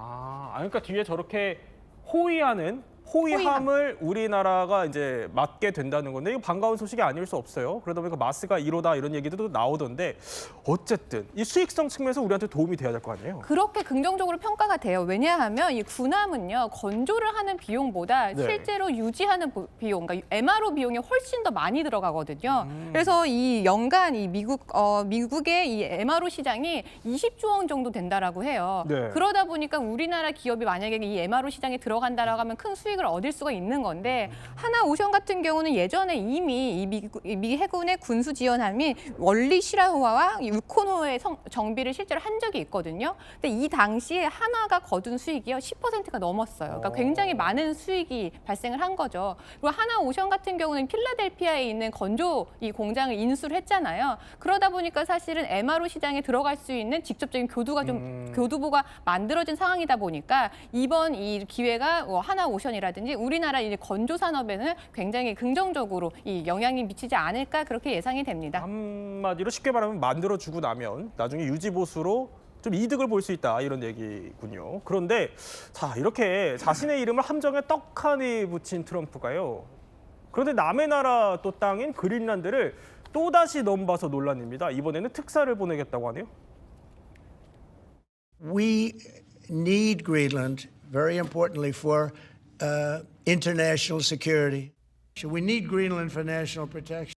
그러니까 뒤에 저렇게 호위함을 우리나라가 이제 맡게 된다는 건데 이거 반가운 소식이 아닐 수 없어요. 그러다 보니까 마스가 1호다 이런 얘기도 나오던데 어쨌든 이 수익성 측면에서 우리한테 도움이 돼야 될 거 아니에요? 그렇게 긍정적으로 평가가 돼요. 왜냐하면 이 군함은요, 건조를 하는 비용보다 네. 실제로 유지하는 비용, 그러니까 MRO 비용이 훨씬 더 많이 들어가거든요. 그래서 이 연간 이 미국의 이 MRO 시장이 20조 원 정도 된다라고 해요. 네. 그러다 보니까 우리나라 기업이 만약에 이 MRO 시장에 들어간다라고 하면 큰 수익을 얻을 수가 있는 건데 하나오션 같은 경우는 예전에 이미 이 미 해군의 군수 지원함이 월리 시라후아와 유코노의 정비를 실제로 한 적이 있거든요. 근데 이 당시에 하나가 거둔 수익이요 10%가 넘었어요. 그러니까 굉장히 많은 수익이 발생을 한 거죠. 그리고 하나오션 같은 경우는 필라델피아에 있는 건조 이 공장을 인수를 했잖아요. 그러다 보니까 사실은 MRO 시장에 들어갈 수 있는 직접적인 교두보가 만들어진 상황이다 보니까 이번 이 기회가 하나오션이라든지 우리나라 이제 건조 산업에는 굉장히 긍정적으로 이 영향이 미치지 않을까 그렇게 예상이 됩니다. 한마디로 쉽게 말하면 만들어주고 나면 나중에 유지보수로 좀 이득을 볼 수 있다 이런 얘기군요. 그런데 자 이렇게 자신의 이름을 함정에 떡하니 붙인 트럼프가요. 그런데 남의 나라 또 땅인 그린란드를 또다시 넘봐서 논란입니다. 이번에는 특사를 보내겠다고 하네요. We need Greenland, very importantly, for international security. We need Greenland for national protection.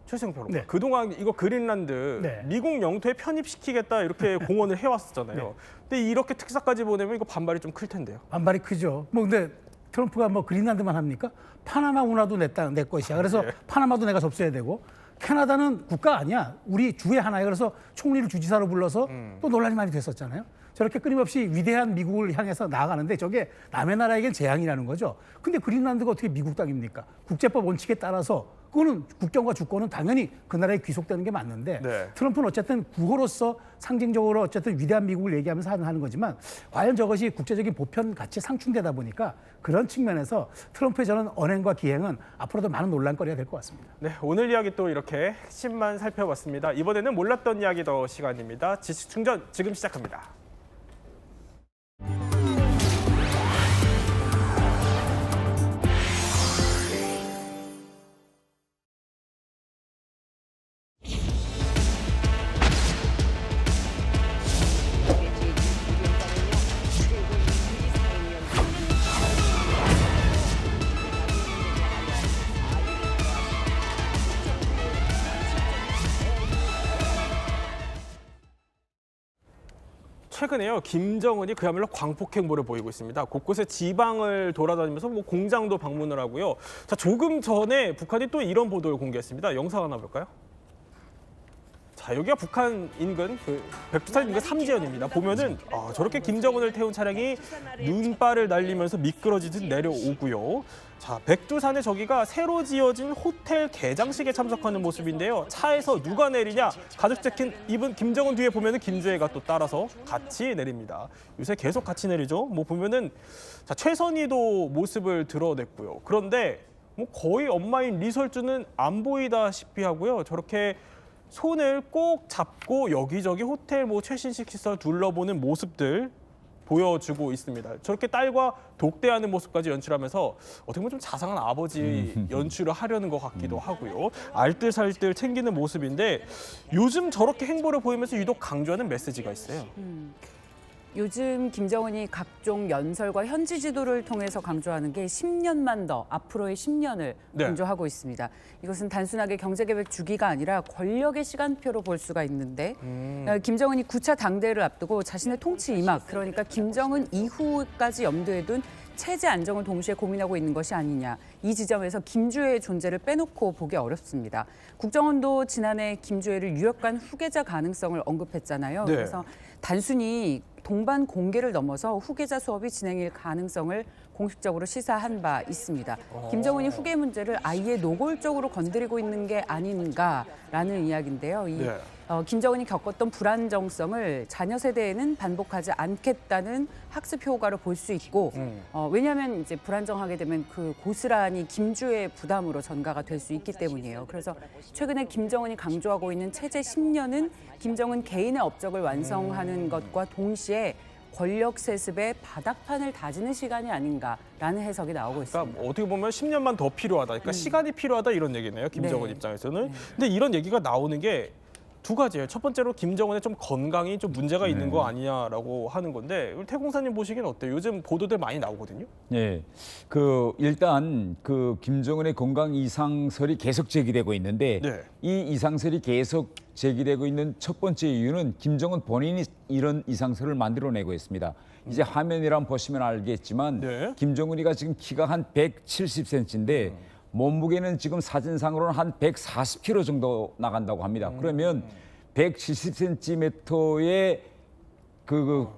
최승 평론가. 네. 그동안 이거 그린란드 네. 미국 영토에 편입시키겠다 이렇게 공언을 해왔었잖아요. 네. 근데 이렇게 특사까지 보내면 이거 반발이 좀 클 텐데요. 반발이 크죠. 뭐 근데 트럼프가 뭐 그린란드만 합니까? 파나마 운하도 내 것이야. 그래서 파나마도 내가 접수해야 되고 캐나다는 국가 아니야. 우리 주의 하나야. 그래서 총리를 주지사로 불러서 또 논란이 많이 됐었잖아요. 저렇게 끊임없이 위대한 미국을 향해서 나아가는데 저게 남의 나라에겐 재앙이라는 거죠. 근데 그린란드가 어떻게 미국 땅입니까? 국제법 원칙에 따라서 그거는 국경과 주권은 당연히 그 나라에 귀속되는 게 맞는데 네. 트럼프는 어쨌든 국어로서 상징적으로 어쨌든 위대한 미국을 얘기하면서 하는 거지만 과연 저것이 국제적인 보편 가치에 상충되다 보니까 그런 측면에서 트럼프의 저는 언행과 기행은 앞으로도 많은 논란거리가 될 것 같습니다. 네, 오늘 이야기 또 이렇게 핵심만 살펴봤습니다. 이번에는 몰랐던 이야기 더 시간입니다. 지식 충전 지금 시작합니다. 최근에요, 김정은이 그야말로 광폭행보를 보이고 있습니다. 곳곳에 지방을 돌아다니면서 뭐 공장도 방문을 하고요. 자, 조금 전에 북한이 또 이런 보도를 공개했습니다. 영상 하나 볼까요? 자, 여기가 북한 인근 백두산 인근 삼지연입니다. 보면은 저렇게 김정은을 태운 차량이 눈발을 날리면서 미끄러지듯 내려오고요. 자, 백두산의 저기가 새로 지어진 호텔 개장식에 참석하는 모습인데요. 차에서 누가 내리냐? 가죽 재킷 입은 김정은 뒤에 보면은 김주애가 또 따라서 같이 내립니다. 요새 계속 같이 내리죠. 뭐 보면은 자, 최선희도 모습을 드러냈고요. 그런데 뭐 거의 엄마인 리설주는 안 보이다시피 하고요. 저렇게 손을 꼭 잡고 여기저기 호텔 뭐 최신식 시설 둘러보는 모습들 보여주고 있습니다. 저렇게 딸과 독대하는 모습까지 연출하면서 어떻게 보면 좀 자상한 아버지 연출을 하려는 것 같기도 하고요. 알뜰살뜰 챙기는 모습인데 요즘 저렇게 행보를 보이면서 유독 강조하는 메시지가 있어요. 요즘 김정은이 각종 연설과 현지 지도를 통해서 강조하는 게 10년만 더, 앞으로의 10년을 강조하고 있습니다. 이것은 단순하게 경제계획 주기가 아니라 권력의 시간표로 볼 수가 있는데 김정은이 9차 당대를 앞두고 자신의 통치 이막, 그러니까 김정은 이후까지 염두에 둔 체제 안정을 동시에 고민하고 있는 것이 아니냐. 이 지점에서 김주혜의 존재를 빼놓고 보기 어렵습니다. 국정원도 지난해 김주혜를 유력한 후계자 가능성을 언급했잖아요. 네. 그래서 단순히 동반 공개를 넘어서 후계자 수업이 진행일 가능성을 공식적으로 시사한 바 있습니다. 김정은이 후계 문제를 아예 노골적으로 건드리고 있는 게 아닌가라는 이야기인데요. 김정은이 겪었던 불안정성을 자녀 세대에는 반복하지 않겠다는 학습 효과로 볼 수 있고, 왜냐하면 이제 불안정하게 되면 그 고스란히 김주의 부담으로 전가가 될 수 있기 때문이에요. 그래서 최근에 김정은이 강조하고 있는 체제 10년은 김정은 개인의 업적을 완성하는 것과 동시에 권력 세습의 바닥판을 다지는 시간이 아닌가라는 해석이 나오고 있습니다. 그러니까 어떻게 보면 10년만 더 필요하다. 그러니까 시간이 필요하다 이런 얘기네요. 김정은 입장에서는. 근데 이런 얘기가 나오는 게 두 가지예요. 첫 번째로 김정은의 좀 건강이 좀 문제가 있는 거 아니냐라고 하는 건데 우리 태공사님 보시기엔 어때요? 요즘 보도들 많이 나오거든요. 네, 일단 김정은의 건강 이상설이 계속 제기되고 있는데 이 이상설이 계속 제기되고 있는 첫 번째 이유는 김정은 본인이 이런 이상설을 만들어내고 있습니다. 이제 화면이랑 보시면 알겠지만 김정은이가 지금 키가 한 170cm인데 몸무게는 지금 사진상으로는 한 140kg 정도 나간다고 합니다. 그러면 170cm의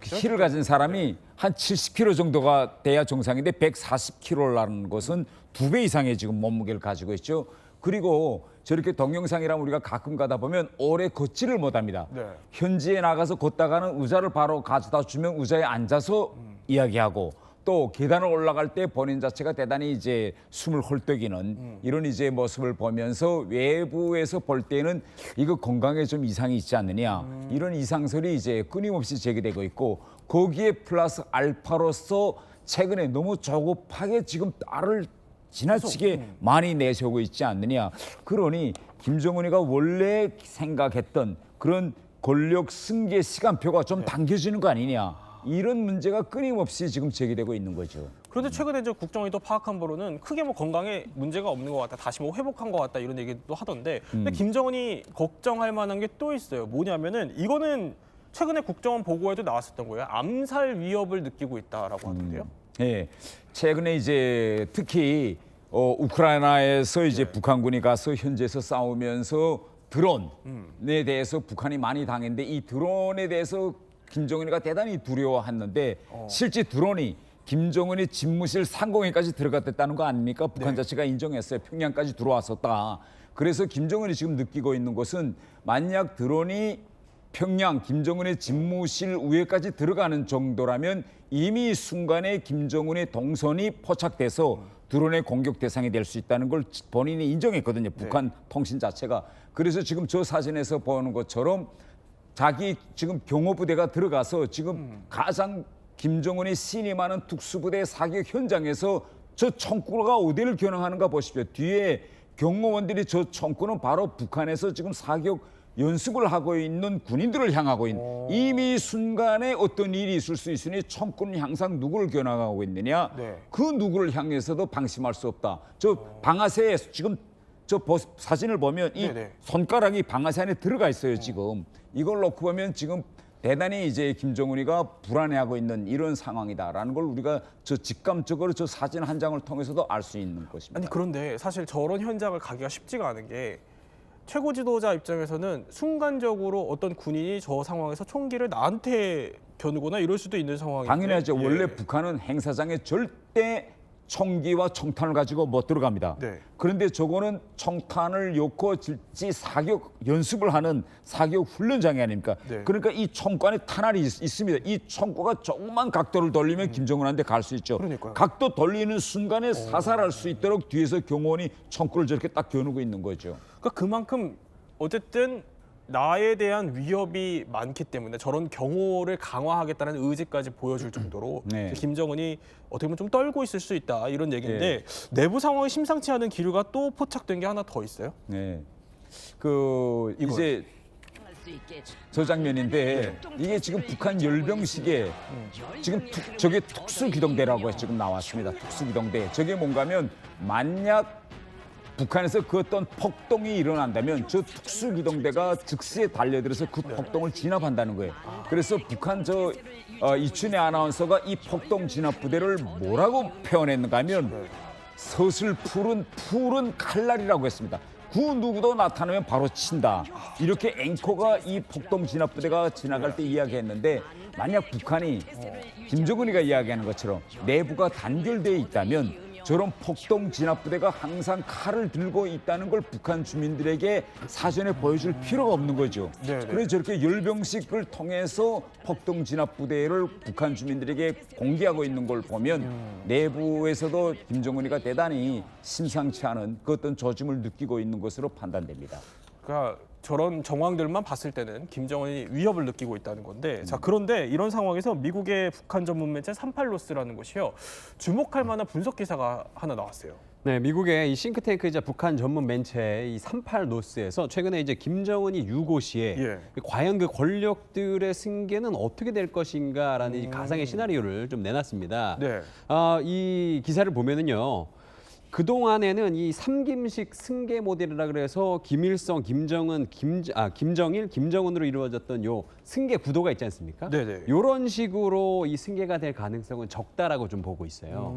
키를 가진 사람이 한 70kg 정도가 돼야 정상인데 140kg라는 것은 2배 이상의 지금 몸무게를 가지고 있죠. 그리고 저렇게 동영상이랑 우리가 가끔 가다 보면 오래 걷지를 못합니다. 현지에 나가서 걷다가는 의자를 바로 가져다 주면 의자에 앉아서 이야기하고 또 계단을 올라갈 때 본인 자체가 대단히 이제 숨을 헐떡이는 이런 이제 모습을 보면서 외부에서 볼 때는 이거 건강에 좀 이상이 있지 않느냐 이런 이상설이 이제 끊임없이 제기되고 있고 거기에 플러스 알파로서 최근에 너무 조급하게 지금 딸을 지나치게 많이 내세우고 있지 않느냐. 그러니 김정은이가 원래 생각했던 그런 권력 승계 시간표가 좀 당겨지는 거 아니냐. 이런 문제가 끊임없이 지금 제기되고 있는 거죠. 그런데 최근에 저 국정원이 또 파악한 바로는 크게 뭐 건강에 문제가 없는 것 같다, 다시 뭐 회복한 것 같다 이런 얘기도 하던데, 근데 김정은이 걱정할 만한 게 또 있어요. 뭐냐면은 이거는 최근에 국정원 보고에도 나왔었던 거예요. 암살 위협을 느끼고 있다라고 하던데요. 네, 최근에 이제 특히 우크라이나에서 이제 북한군이 가서 현지에서 싸우면서 드론에 대해서 북한이 많이 당했는데 이 드론에 대해서 김정은이가 대단히 두려워했는데 실제 드론이 김정은이 집무실 상공에까지 들어갔다는 거 아닙니까? 북한 자체가 인정했어요. 평양까지 들어왔었다. 그래서 김정은이 지금 느끼고 있는 것은 만약 드론이 평양 김정은의 집무실 위에까지 들어가는 정도라면 이미 순간에 김정은의 동선이 포착돼서 드론의 공격 대상이 될 수 있다는 걸 본인이 인정했거든요. 북한 통신 자체가. 그래서 지금 저 사진에서 보는 것처럼 자기 지금 경호부대가 들어가서 지금 가장 김정은이 신임하는 특수부대 사격 현장에서 저 총구가 어디를 겨냥하는가 보십시오. 뒤에 경호원들이 저 총구는 바로 북한에서 지금 사격 연습을 하고 있는 군인들을 향하고 있는 이미 순간에 어떤 일이 있을 수 있으니 총구는 항상 누구를 겨냥하고 있느냐. 그 누구를 향해서도 방심할 수 없다. 저 방아쇠에 지금 저 사진을 보면 이 손가락이 방아쇠 안에 들어가 있어요. 지금. 이걸 놓고 보면 지금 대단히 이제 김정은이가 불안해하고 있는 이런 상황이다라는 걸 우리가 저 직감적으로 저 사진 한 장을 통해서도 알 수 있는 것입니다. 아니 그런데 사실 저런 현장을 가기가 쉽지가 않은 게 최고 지도자 입장에서는 순간적으로 어떤 군인이 저 상황에서 총기를 나한테 겨누거나 이럴 수도 있는 상황인데 당연하죠. 원래 북한은 행사장에 절대 총기와 총탄을 가지고 못 들어갑니다. 그런데 저거는 총탄을 놓고 질지 사격 연습을 하는 사격 훈련장이 아닙니까? 그러니까 이 총관에 탄알이 있습니다. 이 총구가 조금만 각도를 돌리면 김정은한테 갈 수 있죠. 각도 돌리는 순간에 사살할 수 있도록 뒤에서 경호원이 총구를 저렇게 딱 겨누고 있는 거죠. 그러니까 그만큼 어쨌든 나에 대한 위협이 많기 때문에 저런 경호를 강화하겠다는 의지까지 보여줄 정도로 김정은이 어떻게 보면 좀 떨고 있을 수 있다 이런 얘기인데 내부 상황이 심상치 않은 기류가 또 포착된 게 하나 더 있어요. 이제 저 장면인데 이게 지금 북한 열병식에 지금 저게 특수기동대라고 지금 나왔습니다. 특수기동대. 저게 뭔가면 만약 북한에서 그 어떤 폭동이 일어난다면 저 특수기동대가 즉시에 달려들어서 그 폭동을 진압한다는 거예요. 그래서 북한 이춘혜 아나운서가 이 폭동 진압 부대를 뭐라고 표현했는가 하면 서슬 푸른 칼날이라고 했습니다. 그 누구도 나타나면 바로 친다. 이렇게 앵커가 이 폭동 진압 부대가 지나갈 때 이야기했는데 만약 북한이 김정은이가 이야기하는 것처럼 내부가 단결되어 있다면 저런 폭동 진압 부대가 항상 칼을 들고 있다는 걸 북한 주민들에게 사전에 보여줄 필요가 없는 거죠. 그래서 저렇게 열병식을 통해서 폭동 진압 부대를 북한 주민들에게 공개하고 있는 걸 보면 내부에서도 김정은이가 대단히 심상치 않은 그 어떤 조짐을 느끼고 있는 것으로 판단됩니다. 그러니까 저런 정황들만 봤을 때는 김정은이 위협을 느끼고 있다는 건데 자 그런데 이런 상황에서 미국의 북한 전문 매체 38노스라는 곳이요 주목할 만한 분석 기사가 하나 나왔어요. 네, 미국의 이 싱크탱크이자 북한 전문 매체 이 38노스에서 최근에 이제 김정은이 유고 시에 과연 그 권력들의 승계는 어떻게 될 것인가라는 이 가상의 시나리오를 좀 내놨습니다. 이 기사를 보면은요. 그동안에는 이 3김식 승계 모델이라 그래서 김일성, 김정은, 김정일, 김정은으로 이루어졌던 요 승계 구도가 있지 않습니까? 이런 식으로 이 승계가 될 가능성은 적다라고 좀 보고 있어요.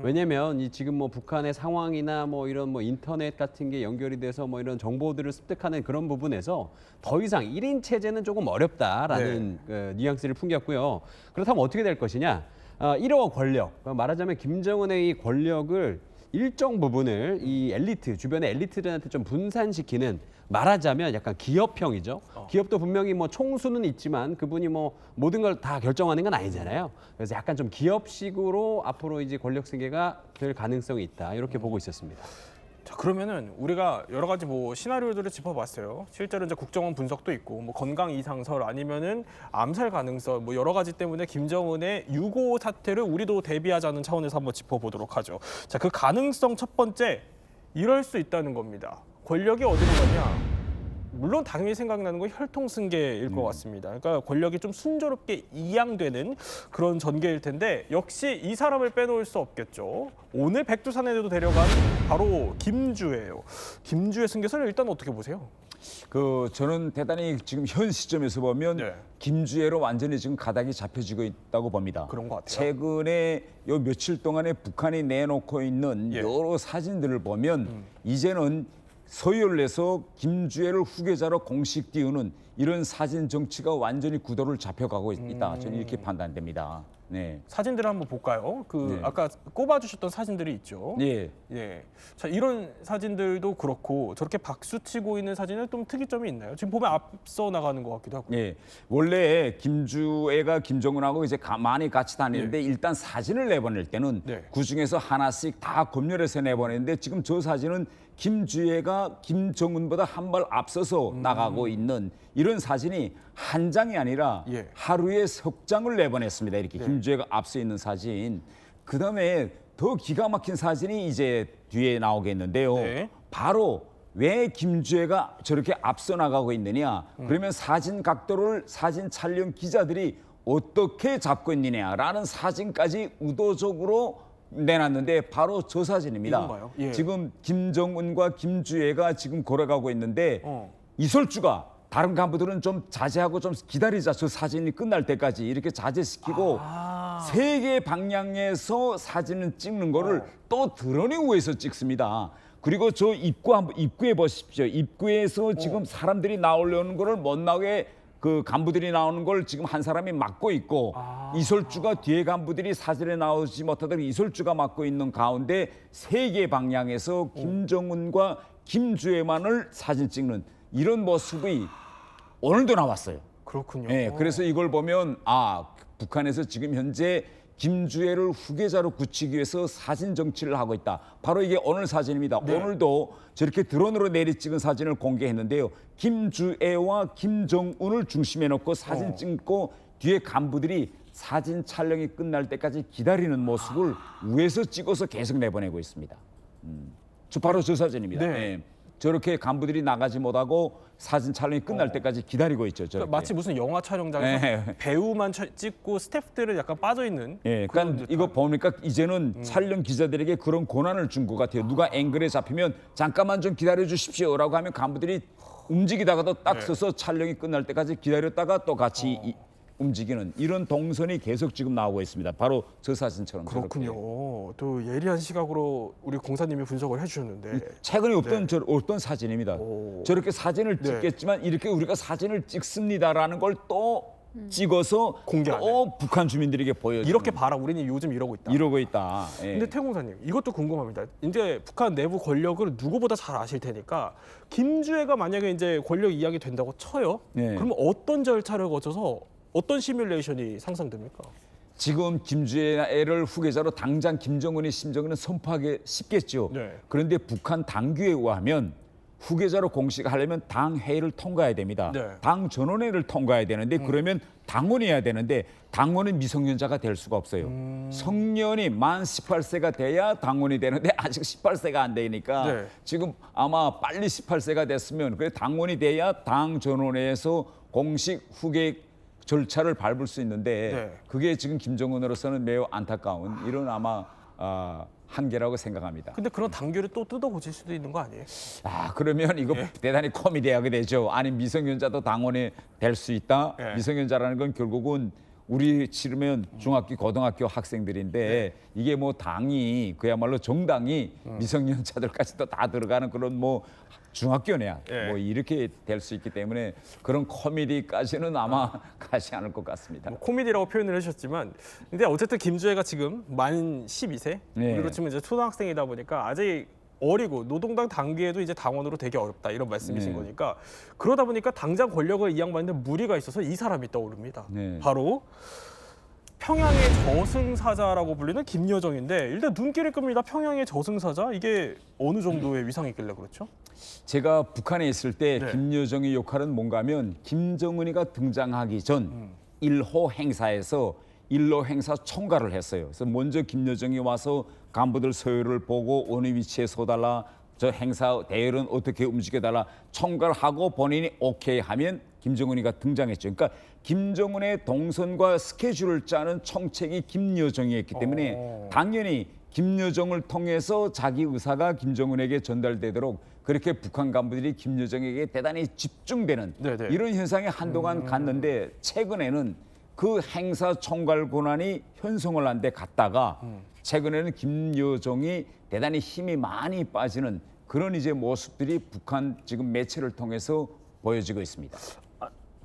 왜냐면 이 지금 뭐 북한의 상황이나 뭐 이런 뭐 인터넷 같은 게 연결이 돼서 뭐 이런 정보들을 습득하는 그런 부분에서 더 이상 1인 체제는 조금 어렵다라는 뉘앙스를 풍겼고요. 그렇다면 어떻게 될 것이냐? 1호 권력, 말하자면 김정은의 이 권력을 일정 부분을 이 엘리트, 주변의 엘리트들한테 좀 분산시키는 말하자면 약간 기업형이죠. 기업도 분명히 뭐 총수는 있지만 그분이 뭐 모든 걸 다 결정하는 건 아니잖아요. 그래서 약간 좀 기업식으로 앞으로 이제 권력 승계가 될 가능성이 있다. 이렇게 보고 있었습니다. 자 그러면은 우리가 여러 가지 뭐 시나리오들을 짚어봤어요. 실제로 이제 국정원 분석도 있고 뭐 건강 이상설 아니면은 암살 가능성 뭐 여러 가지 때문에 김정은의 유고 사태를 우리도 대비하자는 차원에서 한번 짚어보도록 하죠. 자 그 가능성 첫 번째 이럴 수 있다는 겁니다. 권력이 어디로 가냐? 물론 당연히 생각나는 건 혈통승계일 것 같습니다. 그러니까 권력이 좀 순조롭게 이양되는 그런 전개일 텐데 역시 이 사람을 빼놓을 수 없겠죠. 오늘 백두산에도 데려간 바로 김주혜예요. 김주혜 승계설을 일단 어떻게 보세요? 저는 대단히 지금 현 시점에서 보면 김주혜로 완전히 지금 가닥이 잡혀지고 있다고 봅니다. 그런 것 같아요. 최근에 요 며칠 동안에 북한이 내놓고 있는 여러 사진들을 보면 이제는 서열내서 김주혜를 후계자로 공식 띄우는 이런 사진 정치가 완전히 구도를 잡혀가고 있다. 저는 이렇게 판단됩니다. 네. 사진들을 한번 볼까요? 아까 꼽아주셨던 사진들이 있죠. 자 이런 사진들도 그렇고 저렇게 박수치고 있는 사진은 좀 특이점이 있나요? 지금 보면 앞서 나가는 것 같기도 하고. 원래 김주혜가 김정은하고 이제 많이 같이 다니는데 일단 사진을 내보낼 때는 그 중에서 하나씩 다 검열해서 내보내는데 지금 저 사진은 김주혜가 김정은보다 한 발 앞서서 나가고 있는 이런 사진이 한 장이 아니라 하루에 석 장을 내보냈습니다. 이렇게 김주혜가 앞서 있는 사진. 그다음에 더 기가 막힌 사진이 이제 뒤에 나오겠는데요. 바로 왜 김주혜가 저렇게 앞서 나가고 있느냐. 그러면 사진 각도를 사진 촬영 기자들이 어떻게 잡고 있느냐라는 사진까지 의도적으로 내놨는데 바로 저 사진입니다. 지금 김정은과 김주혜가 지금 걸어가고 있는데 이설주가 다른 간부들은 좀 자제하고 좀 기다리자 저 사진이 끝날 때까지 이렇게 자제시키고 세 개 방향에서 사진을 찍는 거를 또 드러내 위에서 찍습니다. 그리고 저 입구에 보십시오. 입구에서 지금 사람들이 나오려는 거를 못 나오게 그 간부들이 나오는 걸 지금 한 사람이 막고 있고 이설주가 뒤에 간부들이 사진에 나오지 못하도록 이설주가 막고 있는 가운데 세 개 방향에서 김정은과 김주혜만을 사진 찍는 이런 모습이 오늘도 나왔어요. 그렇군요. 그래서 이걸 보면 북한에서 지금 현재 김주혜를 후계자로 굳히기 위해서 사진 정치를 하고 있다. 바로 이게 오늘 사진입니다. 오늘도 저렇게 드론으로 내리 찍은 사진을 공개했는데요. 김주혜와 김정은을 중심에 놓고 사진 찍고 뒤에 간부들이 사진 촬영이 끝날 때까지 기다리는 모습을 위에서 찍어서 계속 내보내고 있습니다. 바로 저 사진입니다. 저렇게 간부들이 나가지 못하고 사진 촬영이 끝날 때까지 기다리고 있죠. 그러니까 마치 무슨 영화 촬영장에서 네. 배우만 찍고 스태프들은 약간 빠져 있는. 예, 그러니까 이거 보니까 이제는 촬영 기자들에게 그런 권한을 준 것 같아요. 누가 앵글에 잡히면 잠깐만 좀 기다려 주십시오라고 하면 간부들이 움직이다가도 딱 서서 촬영이 끝날 때까지 기다렸다가 또 같이 움직이는 이런 동선이 계속 지금 나오고 있습니다. 바로 저 사진처럼. 그렇군요. 또 예리한 시각으로 우리 공사님이 분석을 해주셨는데 최근에 어떤 사진입니다. 저렇게 사진을 찍겠지만 이렇게 우리가 사진을 찍습니다라는 걸 또 찍어서 또 북한 주민들에게 보여주는. 이렇게 봐라, 우리는 요즘 이러고 있다. 이러고 있다. 예. 근데 태 공사님, 이것도 궁금합니다. 이제 북한 내부 권력을 누구보다 잘 아실 테니까 김주애가 만약에 이제 권력 이양이 된다고 쳐요. 그러면 어떤 절차를 거쳐서 어떤 시뮬레이션이 상상됩니까? 지금 김주애를 후계자로 당장 김정은이 심정은 선포하기 쉽겠죠. 그런데 북한 당규에 의하면 후계자로 공식하려면 당 회의를 통과해야 됩니다. 당 전원회를 통과해야 되는데 그러면 당원이어야 되는데 당원은 미성년자가 될 수가 없어요. 성년이 만 18세가 돼야 당원이 되는데 아직 18세가 안 되니까 지금 아마 빨리 18세가 됐으면 그래 당원이 돼야 당 전원회에서 공식 후계 절차를 밟을 수 있는데 그게 지금 김정은으로서는 매우 안타까운 이런 아마 한계라고 생각합니다. 근데 그런 당규를 또 뜯어 고칠 수도 있는 거 아니에요? 그러면 이거 대단히 코미디하게 되죠. 아니 미성년자도 당원이 될 수 있다. 미성년자라는 건 결국은 우리 치르면 중학교, 고등학교 학생들인데 이게 뭐 당이 그야말로 정당이 미성년자들까지도 다 들어가는 그런 뭐 중학교냐 뭐 이렇게 될 수 있기 때문에 그런 코미디까지는 아마 가지 않을 것 같습니다. 뭐 코미디라고 표현을 하셨지만 근데 어쨌든 김주애가 지금 만 12세 그리고 지금 이제 초등학생이다 보니까 아직 어리고 노동당 당규에도 이제 당원으로 되게 어렵다 이런 말씀이신 거니까 그러다 보니까 당장 권력을 이양받는데 무리가 있어서 이 사람이 떠오릅니다. 바로 평양의 저승사자라고 불리는 김여정인데 일단 눈길을 끕니다. 평양의 저승사자 이게 어느 정도의 위상이 있길래 그렇죠? 제가 북한에 있을 때 김여정의 역할은 뭔가 하면 김정은이가 등장하기 전 1호 행사에서 1호 행사 총괄을 했어요. 그래서 먼저 김여정이 와서 간부들 서열을 보고 어느 위치에 서달라 저 행사 대열은 어떻게 움직여달라 총괄하고 본인이 오케이 하면 김정은이가 등장했죠. 그러니까 김정은의 동선과 스케줄을 짜는 총책이 김여정이었기 때문에 당연히 김여정을 통해서 자기 의사가 김정은에게 전달되도록 그렇게 북한 간부들이 김여정에게 대단히 집중되는 이런 현상이 한동안 갔는데 최근에는 그 행사 총괄 권한이 현송을 한 데 갔다가 최근에는 김여정이 대단히 힘이 많이 빠지는 그런 이제 모습들이 북한 지금 매체를 통해서 보여지고 있습니다.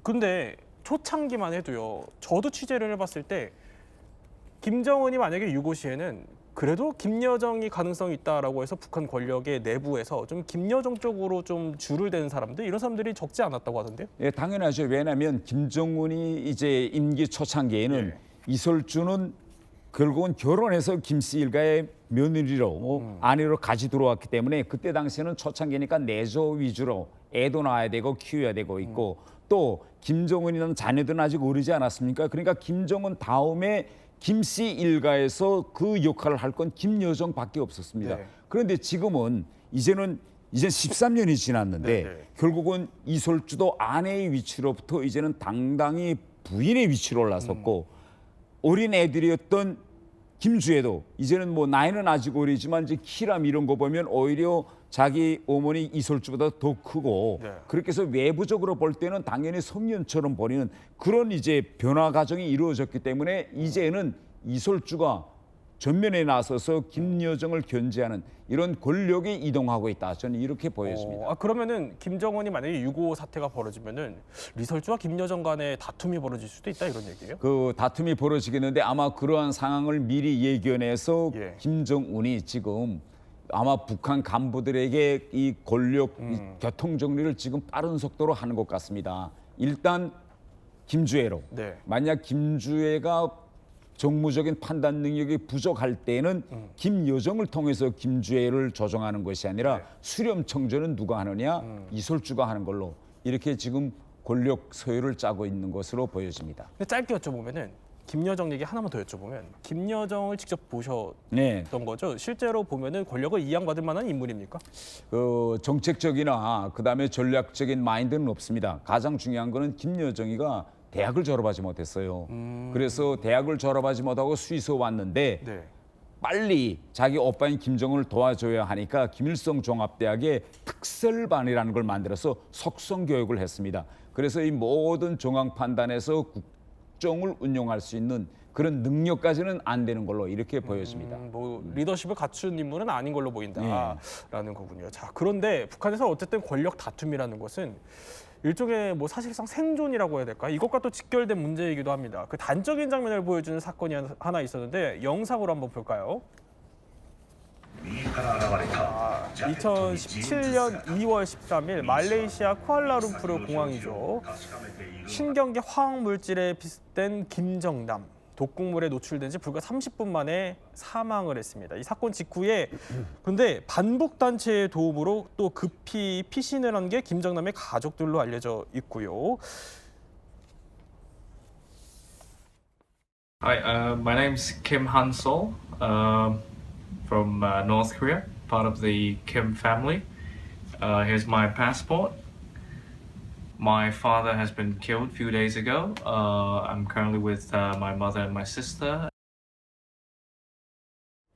근데 초창기만 해도요. 저도 취재를 해봤을 때 김정은이 만약에 유고시에는 그래도 김여정이 가능성이 있다라고 해서 북한 권력의 내부에서 좀 김여정 쪽으로 좀 줄을 대는 사람들 이런 사람들이 적지 않았다고 하던데요. 예, 당연하죠. 왜냐하면 김정은이 이제 임기 초창기에는 이설주는 결국은 결혼해서 김씨 일가의 며느리로 아내로 가지 들어왔기 때문에 그때 당시에는 초창기니까 내조 위주로 애도 낳아야 되고 키워야 되고 있고 또 김정은이라는 자녀들은 아직 어리지 않았습니까? 그러니까 김정은 다음에 김씨 일가에서 그 역할을 할 건 김여정밖에 없었습니다. 그런데 지금은 이제 13년이 지났는데 결국은 이설주도 아내의 위치로부터 이제는 당당히 부인의 위치로 올라섰고 어린 애들이었던 김주애도 이제는 뭐 나이는 아직 어리지만 이제 키람 이런 거 보면 오히려 자기 어머니 이설주보다 더 크고 그렇게 해서 외부적으로 볼 때는 당연히 성년처럼 보이는 그런 이제 변화 과정이 이루어졌기 때문에 이제는 이설주가 전면에 나서서 김여정을 견제하는 이런 권력이 이동하고 있다. 저는 이렇게 보여집니다. 그러면은 김정은이 만약에 6.25 사태가 벌어지면은 리설주와 김여정 간에 다툼이 벌어질 수도 있다 이런 얘기예요? 그 다툼이 벌어지겠는데 아마 그러한 상황을 미리 예견해서 김정은이 지금 아마 북한 간부들에게 이 권력 이 교통 정리를 지금 빠른 속도로 하는 것 같습니다. 일단 김주애로 만약 김주애가 정무적인 판단 능력이 부족할 때는 김여정을 통해서 김주애를 조정하는 것이 아니라 수렴 청전은 누가 하느냐 이설주가 하는 걸로 이렇게 지금 권력 서열을 짜고 있는 것으로 보여집니다. 짧게 여쭤보면은 김여정 얘기 하나만 더 여쭤보면 김여정을 직접 보셨던 네. 거죠? 실제로 보면은 권력을 이양받을 만한 인물입니까? 정책적이나 그다음에 전략적인 마인드는 없습니다. 가장 중요한 거는 김여정이가 대학을 졸업하지 못했어요. 그래서 대학을 졸업하지 못하고 스위스 왔는데 네. 빨리 자기 오빠인 김정은을 도와줘야 하니까 김일성 종합대학에 특설반이라는 걸 만들어서 속성 교육을 했습니다. 그래서 이 모든 정황 판단에서 국정을 운용할 수 있는 그런 능력까지는 안 되는 걸로 이렇게 보여집니다. 뭐 리더십을 갖춘 인물은 아닌 걸로 보인다라는 거군요. 자, 그런데 북한에서 어쨌든 권력 다툼이라는 것은 일종의 뭐 사실상 생존이라고 해야 될까? 이것과 또 직결된 문제이기도 합니다. 그 단적인 장면을 보여주는 사건이 하나 있었는데 영상으로 한번 볼까요? 2017년 2월 13일 말레이시아 쿠알라룸푸르 공항이죠. 신경계 화학 물질에 비슷된 김정남. 독극물에 노출된 지 불과 30분 만에 사망을 했습니다. 이 사건 직후에 근데 반북 단체의 도움으로 또 급히 피신을 한 게 김정남의 가족들로 알려져 있고요. Hi, my name's Kim Han-sol from North Korea, part of the Kim family. Here's my passport. My father has been killed a few days ago. I'm currently with my mother and my sister.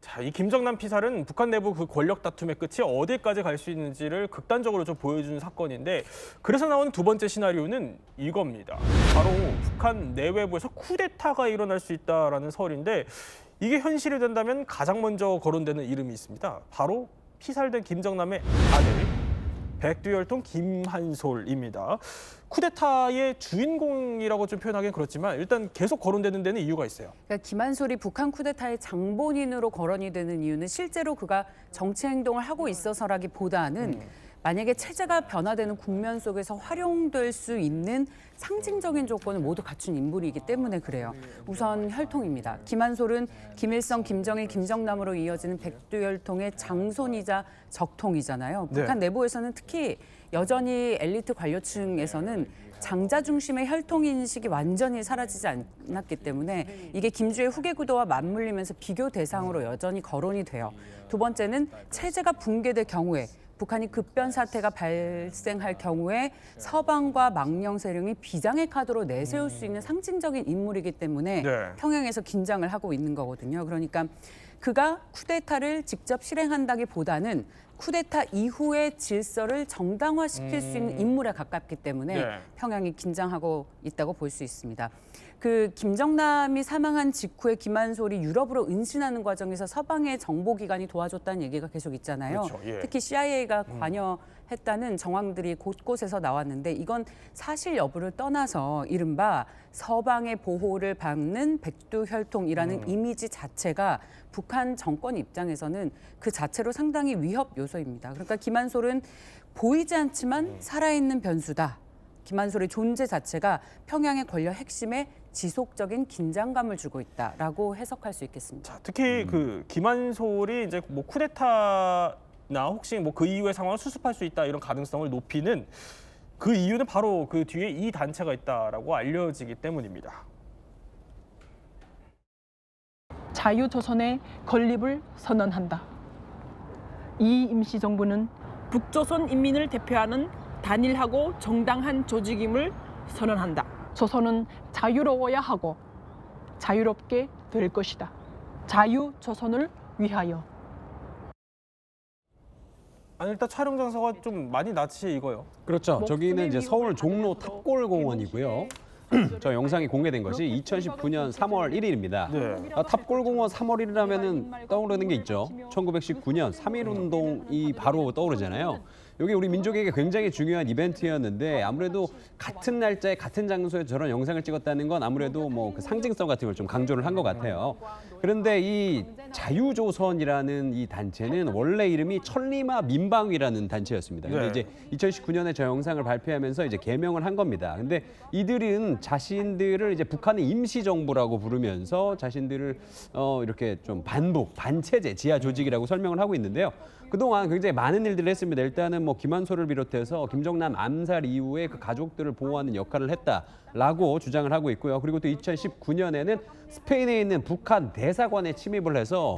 자, 이 김정남 피살은 북한 내부 그 권력 다툼의 끝이 어디까지 갈 수 있는지를 극단적으로 좀 보여주는 사건인데 그래서 나온 두 번째 시나리오는 이겁니다. 바로 북한 내외부에서 쿠데타가 일어날 수 있다라는 설인데 이게 현실이 된다면 가장 먼저 거론되는 이름이 있습니다. 바로 피살된 김정남의 아들 백두혈통 김한솔입니다. 쿠데타의 주인공이라고 좀 표현하기는 그렇지만 일단 계속 거론되는 데는 이유가 있어요. 그러니까 김한솔이 북한 쿠데타의 장본인으로 거론이 되는 이유는 실제로 그가 정치 행동을 하고 있어서라기보다는 만약에 체제가 변화되는 국면 속에서 활용될 수 있는 상징적인 조건을 모두 갖춘 인물이기 때문에 그래요. 우선 혈통입니다. 김한솔은 김일성, 김정일, 김정남으로 이어지는 백두혈통의 장손이자 적통이잖아요. 네. 북한 내부에서는 특히 여전히 엘리트 관료층에서는 장자 중심의 혈통 인식이 완전히 사라지지 않았기 때문에 이게 김주의 후계 구도와 맞물리면서 비교 대상으로 여전히 거론이 돼요. 두 번째는 체제가 붕괴될 경우에 북한이 급변 사태가 발생할 경우에 서방과 망령 세력이 비장의 카드로 내세울 수 있는 상징적인 인물이기 때문에 네. 평양에서 긴장을 하고 있는 거거든요. 그러니까 그가 쿠데타를 직접 실행한다기보다는 쿠데타 이후의 질서를 정당화시킬 수 있는 인물에 가깝기 때문에 네. 평양이 긴장하고 있다고 볼 수 있습니다. 그 김정남이 사망한 직후에 김한솔이 유럽으로 은신하는 과정에서 서방의 정보기관이 도와줬다는 얘기가 계속 있잖아요. 그렇죠. 예. 특히 CIA가 관여했다는 정황들이 곳곳에서 나왔는데 이건 사실 여부를 떠나서 이른바 서방의 보호를 받는 백두혈통이라는 이미지 자체가 북한 정권 입장에서는 그 자체로 상당히 위협 요소입니다. 그러니까 김한솔은 보이지 않지만 살아있는 변수다. 김한솔의 존재 자체가 평양의 권력 핵심에 지속적인 긴장감을 주고 있다라고 해석할 수 있겠습니다. 자, 특히 그 김한솔이 이제 뭐 쿠데타나 혹시 뭐 그 이후의 상황을 수습할 수 있다 이런 가능성을 높이는 그 이유는 바로 그 뒤에 이 단체가 있다라고 알려지기 때문입니다. 자유조선의 건립을 선언한다. 이 임시정부는 북조선 인민을 대표하는 단일하고 정당한 조직임을 선언한다. 조선은 자유로워야 하고 자유롭게 될 것이다. 자유조선을 위하여. 아니 일단 촬영 장소가 좀 많이 낯이 익어요. 그렇죠. 저기는 이제 서울 종로 탑골공원이고요. 저 영상이 공개된 것이 2019년 3월 1일입니다. 네. 탑골공원 3월 1일이라면은 떠오르는 게 있죠. 1919년 3.1운동이 바로 떠오르잖아요. 여기 우리 민족에게 굉장히 중요한 이벤트였는데 아무래도 같은 날짜에 같은 장소에 저런 영상을 찍었다는 건 아무래도 뭐 그 상징성 같은 걸 좀 강조를 한 것 같아요. 그런데 이 자유조선이라는 이 단체는 원래 이름이 천리마 민방위라는 단체였습니다. 근데 네. 이제 2019년에 저 영상을 발표하면서 이제 개명을 한 겁니다. 근데 이들은 자신들을 이제 북한의 임시정부라고 부르면서 자신들을 이렇게 좀 반체제 지하 조직이라고 설명을 하고 있는데요. 그동안 굉장히 많은 일들을 했습니다. 일단은 뭐 김한솔을 비롯해서 김정남 암살 이후에 그 가족들을 보호하는 역할을 했다라고 주장을 하고 있고요. 그리고 또 2019년에는 스페인에 있는 북한 대사관에 침입을 해서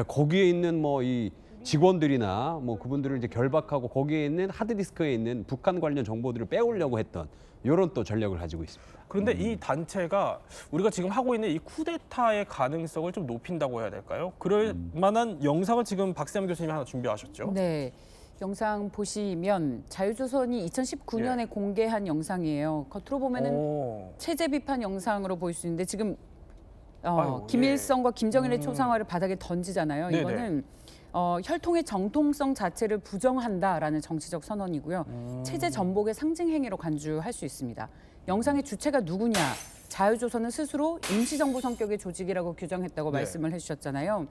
거기에 있는 뭐 이 직원들이나 뭐 그분들을 이제 결박하고 거기에 있는 하드디스크에 있는 북한 관련 정보들을 빼오려고 했던 이런 또 전력을 가지고 있습니다. 그런데 이 단체가 우리가 지금 하고 있는 이 쿠데타의 가능성을 좀 높인다고 해야 될까요? 그럴 만한 영상을 지금 박세암 교수님이 하나 준비하셨죠? 네. 영상 보시면 자유조선이 2019년에 공개한 영상이에요. 겉으로 보면은 체제 비판 영상으로 보일 수 있는데 지금 김일성과 김정일의 초상화를 바닥에 던지잖아요. 네네. 이거는 혈통의 정통성 자체를 부정한다라는 정치적 선언이고요. 체제 전복의 상징 행위로 간주할 수 있습니다. 영상의 주체가 누구냐? 자유조선은 스스로 임시정부 성격의 조직이라고 규정했다고 말씀을 해주셨잖아요.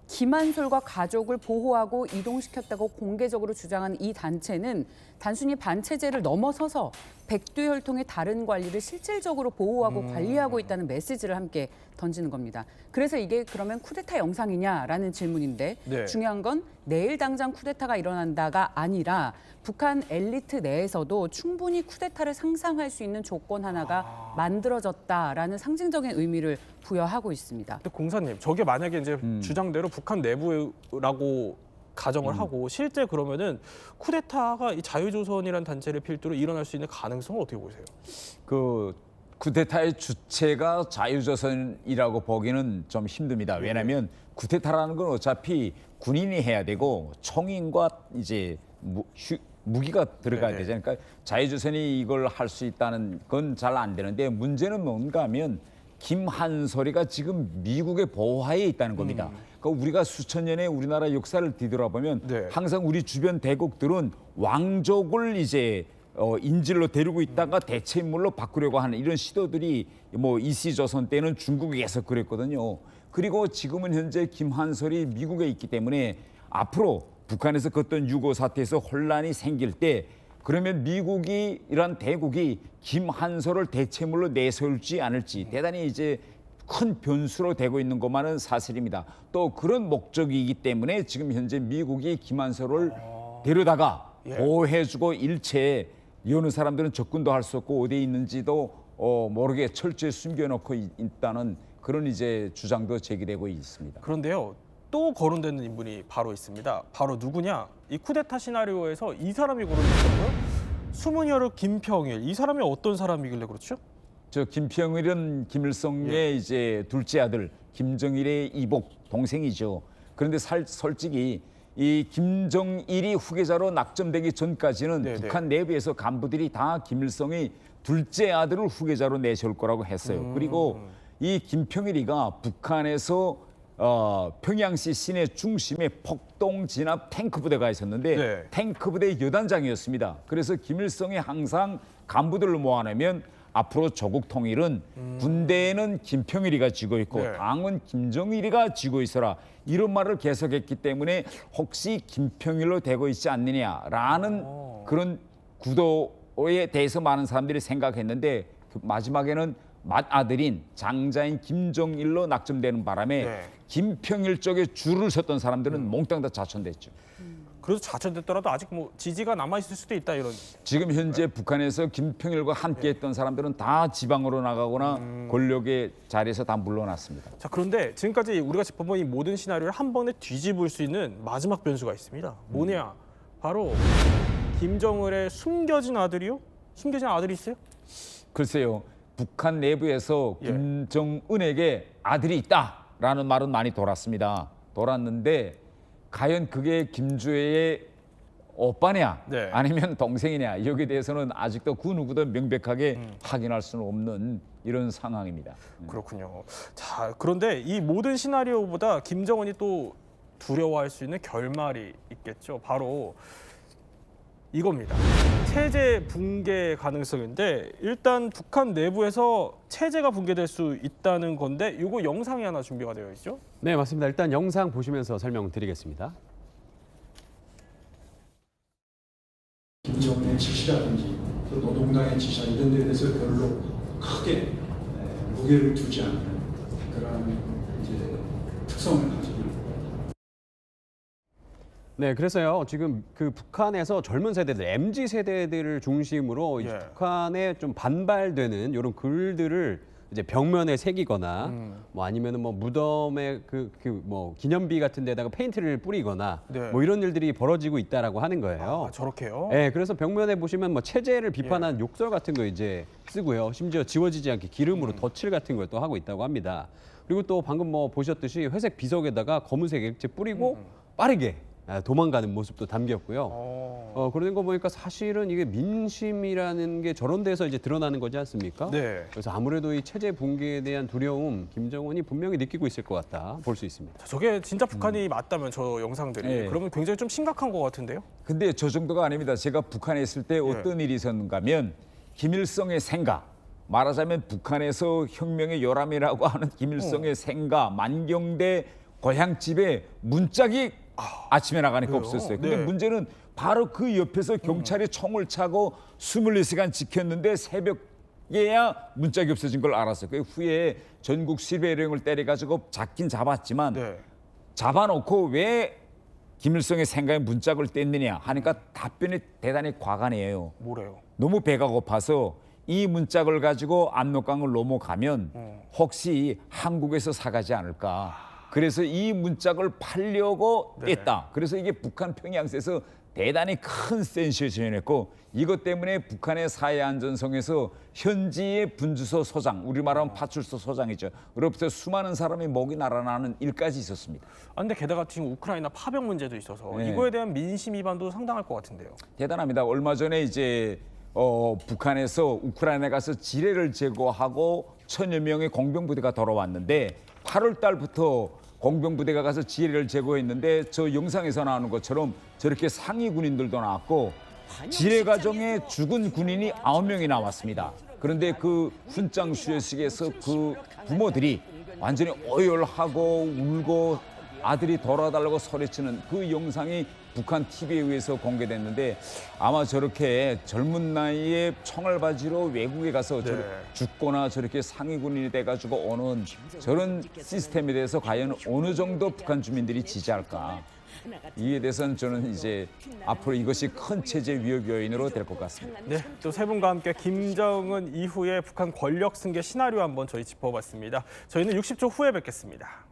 김한솔과 가족을 보호하고 이동시켰다고 공개적으로 주장한 이 단체는 단순히 반체제를 넘어서서 백두 혈통의 다른 관리를 실질적으로 보호하고 관리하고 있다는 메시지를 함께 던지는 겁니다. 그래서 이게 그러면 쿠데타 영상이냐라는 질문인데 중요한 건 내일 당장 쿠데타가 일어난다가 아니라 북한 엘리트 내에서도 충분히 쿠데타를 상상할 수 있는 조건 하나가 만들어졌다라는 상징적인 의미를 부여하고 있습니다. 근데 공사님, 저게 만약에 이제 주장대로 북한 내부라고 가정을 하고 실제 그러면은 쿠데타가 이 자유조선이라는 단체를 필두로 일어날 수 있는 가능성은 어떻게 보세요? 그 쿠데타의 주체가 자유조선이라고 보기는 좀 힘듭니다. 왜냐하면 쿠데타라는 건 어차피 군인이 해야 되고 총인과 이제 무기가 들어가야 되잖아요. 그러니까 자유조선이 이걸 할 수 있다는 건 잘 안 되는데 문제는 뭔가 하면 김한솔이가 지금 미국의 보호하에 있다는 겁니다. 그러니까 우리가 수천 년의 우리나라 역사를 뒤돌아보면 항상 우리 주변 대국들은 왕족을 이제 인질로 데리고 있다가 대체 인물로 바꾸려고 하는 이런 시도들이 뭐 이시조선 때는 중국에서 그랬거든요. 그리고 지금은 현재 김한솔이 미국에 있기 때문에 앞으로 북한에서 그 어떤 유고 사태에서 혼란이 생길 때 그러면 미국이 이런 대국이 김한솔을 대체물로 내세울지 않을지 대단히 이제 큰 변수로 되고 있는 것만은 사실입니다. 또 그런 목적이기 때문에 지금 현재 미국이 김한솔을 데려다가 보호해주고 일체 여느 사람들은 접근도 할 수 없고 어디에 있는지도 모르게 철저히 숨겨놓고 있다는 그런 이제 주장도 제기되고 있습니다. 그런데요. 또 거론되는 인물이 바로 있습니다. 바로 누구냐? 이 쿠데타 시나리오에서 이 사람이 거론됐고요. 수문여루 김평일. 이 사람이 어떤 사람이길래 그렇죠? 저 김평일은 김일성의 이제 둘째 아들 김정일의 이복 동생이죠. 그런데 솔직히 이 김정일이 후계자로 낙점되기 전까지는 북한 내부에서 간부들이 다 김일성의 둘째 아들을 후계자로 내세울 거라고 했어요. 그리고 이 김평일이가 북한에서 평양시 시내 중심에 폭동 진압 탱크 부대가 있었는데 탱크 부대 여단장이었습니다. 그래서 김일성이 항상 간부들을 모아내면 앞으로 조국 통일은 군대에는 김평일이가 쥐고 있고 당은 김정일이가 쥐고 있어라 이런 말을 계속했기 때문에 혹시 김평일로 되고 있지 않느냐라는 그런 구도에 대해서 많은 사람들이 생각했는데 마지막에는 맏아들인 장자인 김정일로 낙점되는 바람에 김평일 쪽에 줄을 섰던 사람들은 몽땅 다 좌천됐죠. 그래도 좌천됐더라도 아직 뭐 지지가 남아있을 수도 있다 이런. 지금 현재 북한에서 김평일과 함께했던 사람들은 다 지방으로 나가거나 권력의 자리에서 다 물러났습니다. 자, 그런데 지금까지 우리가 짚어본 이 모든 시나리오를 한 번에 뒤집을 수 있는 마지막 변수가 있습니다. 뭐냐? 바로 김정일의 숨겨진 아들이요? 숨겨진 아들이 있어요? 글쎄요. 북한 내부에서 김정은에게 아들이 있다라는 말은 많이 돌았는데 과연 그게 김주애의 오빠냐 아니면 동생이냐 여기에 대해서는 아직도 그 누구도 명백하게 확인할 수는 없는 이런 상황입니다. 그렇군요. 자, 그런데 이 모든 시나리오보다 김정은이 또 두려워할 수 있는 결말이 있겠죠. 바로 이겁니다. 체제 붕괴 가능성인데 일단 북한 내부에서 체제가 붕괴될 수 있다는 건데 이거 영상이 하나 준비가 되어 있죠? 네, 맞습니다. 일단 영상 보시면서 설명드리겠습니다. 김정은의 지시라든지 또 노동당의 지시 이런 데에 대해서 별로 크게 무게를 두지 않는 그런 이제 특성을 가지고 네, 그래서요. 지금 그 북한에서 젊은 세대들, MZ 세대들을 중심으로 이제 북한에 좀 반발되는 이런 글들을 이제 벽면에 새기거나 뭐 아니면은 뭐 무덤에 뭐 기념비 같은 데다가 페인트를 뿌리거나 뭐 이런 일들이 벌어지고 있다라고 하는 거예요. 아, 저렇게요? 네, 그래서 벽면에 보시면 뭐 체제를 비판한 욕설 같은 거 이제 쓰고요. 심지어 지워지지 않게 기름으로 덧칠 같은 걸 또 하고 있다고 합니다. 그리고 또 방금 뭐 보셨듯이 회색 비석에다가 검은색 액체 뿌리고 빠르게 도망가는 모습도 담겼고요. 그런 거 보니까 사실은 이게 민심이라는 게 저런 데서 이제 드러나는 거지 않습니까? 네. 그래서 아무래도 이 체제 붕괴에 대한 두려움 김정은이 분명히 느끼고 있을 것 같다 볼 수 있습니다. 저게 진짜 북한이 맞다면 저 영상들이 네. 그러면 굉장히 좀 심각한 것 같은데요? 근데 저 정도가 아닙니다. 제가 북한에 있을 때 어떤 일이 있었는가 하면 김일성의 생가, 말하자면 북한에서 혁명의 요람이라고 하는 김일성의 생가, 만경대 고향집에 문짝이 아침에 나가니까 없었어요. 근데 문제는 바로 그 옆에서 경찰이 총을 차고 24시간 지켰는데 새벽에야 문짝이 없어진 걸 알았어요. 그 후에 전국 시베령을 때려가지고 잡긴 잡았지만 잡아놓고 왜 김일성의 생가에 문짝을 뗐느냐 하니까 답변이 대단히 과간해요. 뭐래요? 너무 배가 고파서 이 문짝을 가지고 압록강을 넘어가면 혹시 한국에서 사가지 않을까. 그래서 이 문짝을 팔려고 뗐다. 그래서 이게 북한 평양에서 대단히 큰 센세이션이었고 이것 때문에 북한의 사회안전성에서 현지의 분주소 소장, 우리 말하면 파출소 소장이죠. 그로부터 수많은 사람이 목이 날아나는 일까지 있었습니다. 근데 게다가 지금 우크라이나 파병 문제도 있어서 이거에 대한 민심 위반도 상당할 것 같은데요. 대단합니다. 얼마 전에 이제 북한에서 우크라이나에 가서 지뢰를 제거하고 1000여 명의 공병부대가 돌아왔는데 8월 달부터 공병부대가 가서 지뢰를 제거했는데 저 영상에서 나오는 것처럼 저렇게 상위 군인들도 나왔고 지뢰 과정에 죽은 군인이 9명이 나왔습니다. 그런데 그 훈장 수여식에서 그 부모들이 완전히 오열하고 울고 아들이 돌아달라고 소리치는 그 영상이 북한 TV에 의해서 공개됐는데 아마 저렇게 젊은 나이에 총알바지로 외국에 가서 죽거나 저렇게 상위 군인이 돼가지고 오는 저런 시스템에 대해서 과연 어느 정도 북한 주민들이 지지할까. 이에 대해서는 저는 이제 앞으로 이것이 큰 체제 위협 요인으로 될 것 같습니다. 네, 또 세 분과 함께 김정은 이후의 북한 권력 승계 시나리오 한번 저희 짚어봤습니다. 저희는 60초 후에 뵙겠습니다.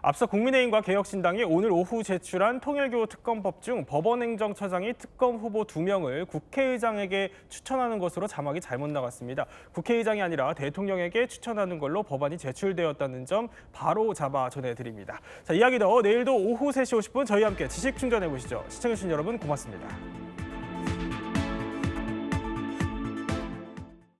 앞서 국민의힘과 개혁신당이 오늘 오후 제출한 통일교 특검법 중 법원행정처장이 특검 후보 2명을 국회의장에게 추천하는 것으로 자막이 잘못 나갔습니다. 국회의장이 아니라 대통령에게 추천하는 걸로 법안이 제출되었다는 점 바로 잡아 전해드립니다. 자, 이야기 더 내일도 오후 3시 50분 저희와 함께 지식 충전해보시죠. 시청해주신 여러분 고맙습니다.